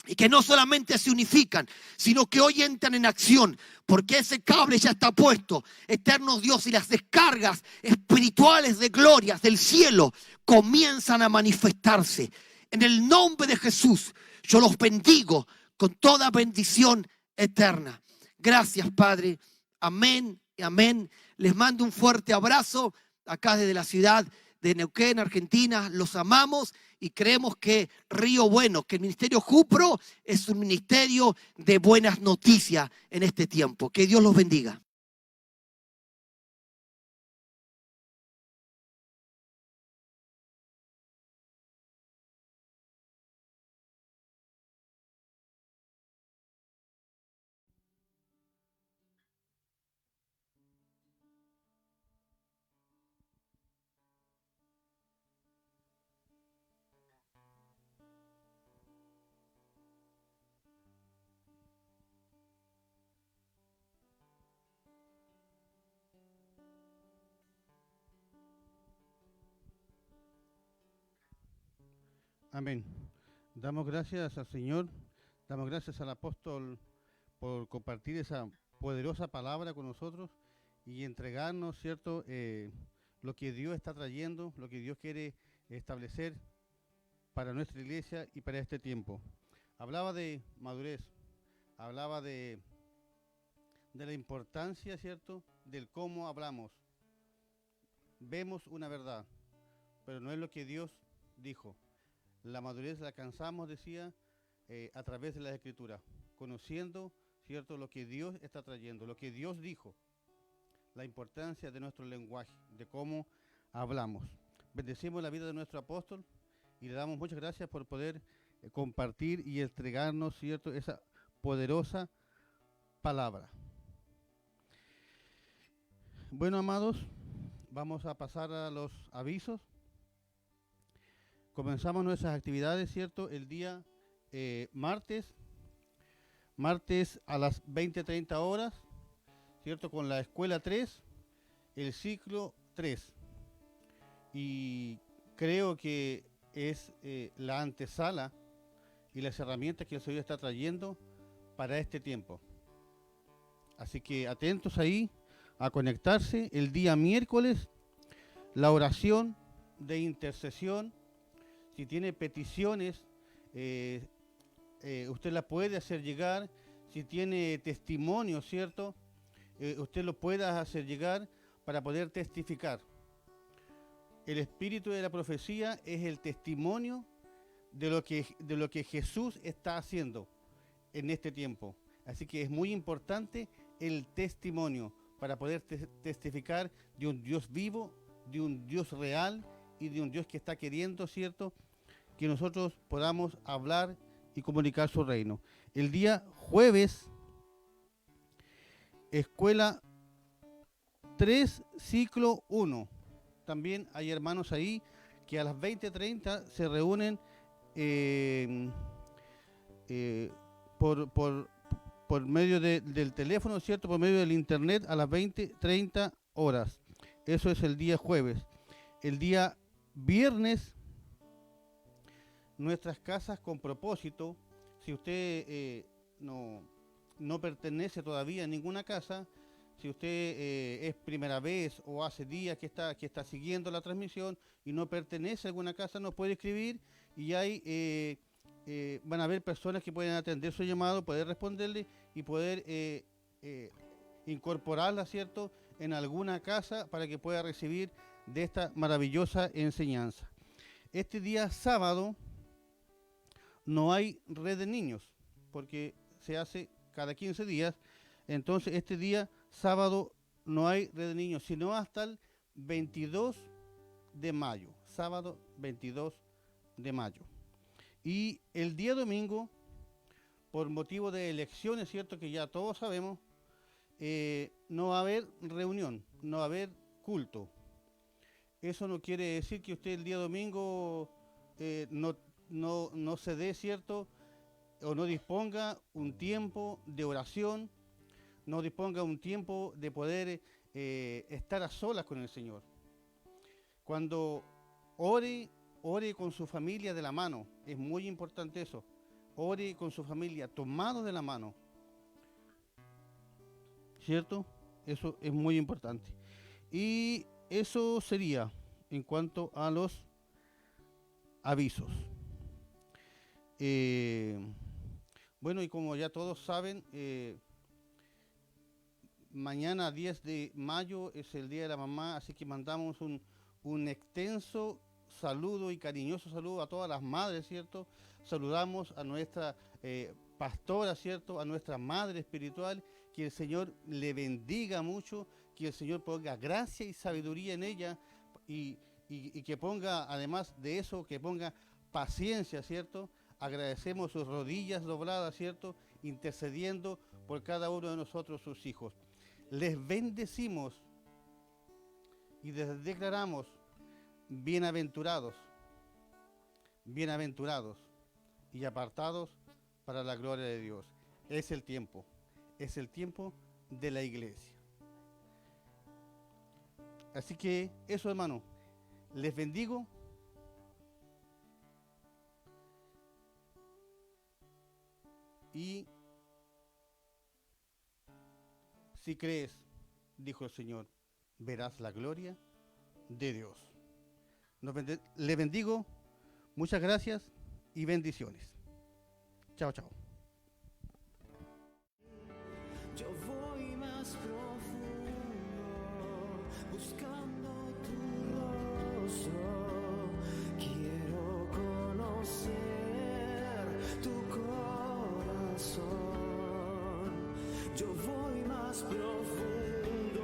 Y que no solamente se unifican, sino que hoy entran en acción, porque ese cable ya está puesto, eterno Dios, y las descargas espirituales de glorias del cielo comienzan a manifestarse. En el nombre de Jesús, yo los bendigo con toda bendición eterna. Gracias, Padre. Amén y amén. Les mando un fuerte abrazo acá desde la ciudad de Neuquén, Argentina. Los amamos y creemos que Río Bueno, que el Ministerio Jupro es un ministerio de buenas noticias en este tiempo. Que Dios los bendiga. Amén. Damos gracias al Señor, damos gracias al apóstol por compartir esa poderosa palabra con nosotros y entregarnos, ¿cierto?, lo que Dios está trayendo, lo que Dios quiere establecer para nuestra iglesia y para este tiempo. Hablaba de madurez, hablaba de la importancia, ¿cierto?, del cómo hablamos. Vemos una verdad, pero no es lo que Dios dijo. La madurez la alcanzamos, decía, a través de la Escritura, conociendo, ¿cierto?, lo que Dios está trayendo, lo que Dios dijo, la importancia de nuestro lenguaje, de cómo hablamos. Bendecimos la vida de nuestro apóstol y le damos muchas gracias por poder compartir y entregarnos, ¿cierto?, esa poderosa palabra. Bueno, amados, vamos a pasar a los avisos. Comenzamos nuestras actividades, ¿cierto?, el día martes a las 20:30 horas, ¿cierto?, con la escuela 3, el ciclo 3. Y creo que es la antesala y las herramientas que el Señor está trayendo para este tiempo. Así que atentos ahí a conectarse. El día miércoles, la oración de intercesión. Si tiene peticiones, usted la puede hacer llegar. Si tiene testimonio, ¿cierto? Usted lo puede hacer llegar para poder testificar. El espíritu de la profecía es el testimonio de lo que Jesús está haciendo en este tiempo. Así que es muy importante el testimonio para poder testificar de un Dios vivo, de un Dios real y de un Dios que está queriendo, ¿cierto?, que nosotros podamos hablar y comunicar su reino. El día jueves, escuela 3, ciclo 1. También hay hermanos ahí que a las 20:30 se reúnen por medio del teléfono, ¿cierto? Por medio del internet a las 20:30 horas. Eso es el día jueves. El día viernes, nuestras casas con propósito. Si usted no pertenece todavía a ninguna casa, si usted es primera vez o hace días que está siguiendo la transmisión y no pertenece a alguna casa, nos puede escribir y hay van a haber personas que pueden atender su llamado, poder responderle y poder incorporarla, ¿cierto?, en alguna casa para que pueda recibir de esta maravillosa enseñanza. Este día sábado no hay red de niños porque se hace cada 15 días. Entonces este día sábado no hay red de niños, sino hasta el 22 de mayo, sábado 22 de mayo. Y el día domingo, por motivo de elecciones, ¿cierto?, que ya todos sabemos, no va a haber reunión, no va a haber culto. Eso no quiere decir que usted el día domingo no se dé, ¿cierto?, o no disponga un tiempo de oración, no disponga un tiempo de poder estar a solas con el Señor. Cuando ore con su familia de la mano, es muy importante eso. Ore con su familia tomado de la mano, ¿cierto? Eso es muy importante. Y eso sería en cuanto a los avisos. Bueno, y como ya todos saben, mañana 10 de mayo es el Día de la Mamá, así que mandamos un extenso saludo y cariñoso saludo a todas las madres, ¿cierto? Saludamos a nuestra pastora, ¿cierto?, a nuestra madre espiritual, que el Señor le bendiga mucho, que el Señor ponga gracia y sabiduría en ella y que ponga, además de eso, que ponga paciencia, ¿cierto? Agradecemos sus rodillas dobladas, ¿cierto?, intercediendo por cada uno de nosotros, sus hijos. Les bendecimos y les declaramos bienaventurados y apartados para la gloria de Dios. Es el tiempo de la iglesia. Así que eso, hermano, les bendigo. Y si crees, dijo el Señor, verás la gloria de Dios. Les bendigo, muchas gracias y bendiciones. Chao, chao. Yo voy más profundo, buscando tu rostro. Quiero conocer tu corazón. Yo voy más profundo,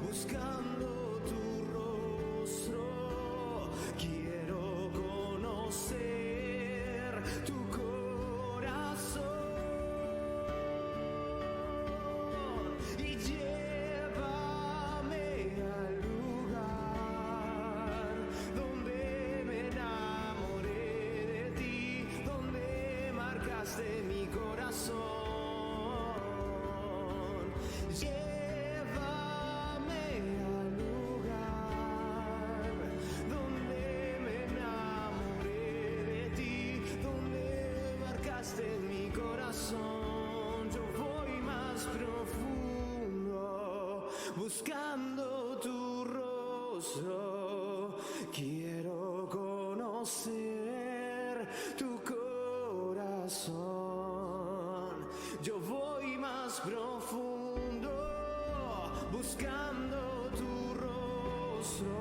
buscando tu rostro. Quiero conocer tu corazón. Y llévame al lugar donde me enamoré de ti, donde marcaste mi corazón. Llévame al lugar donde me enamoré de ti, donde marcaste mi corazón. Yo voy más profundo. buscando tu rostro. Quiero conocer tu corazón. Yo voy más profundo, buscando tu rostro.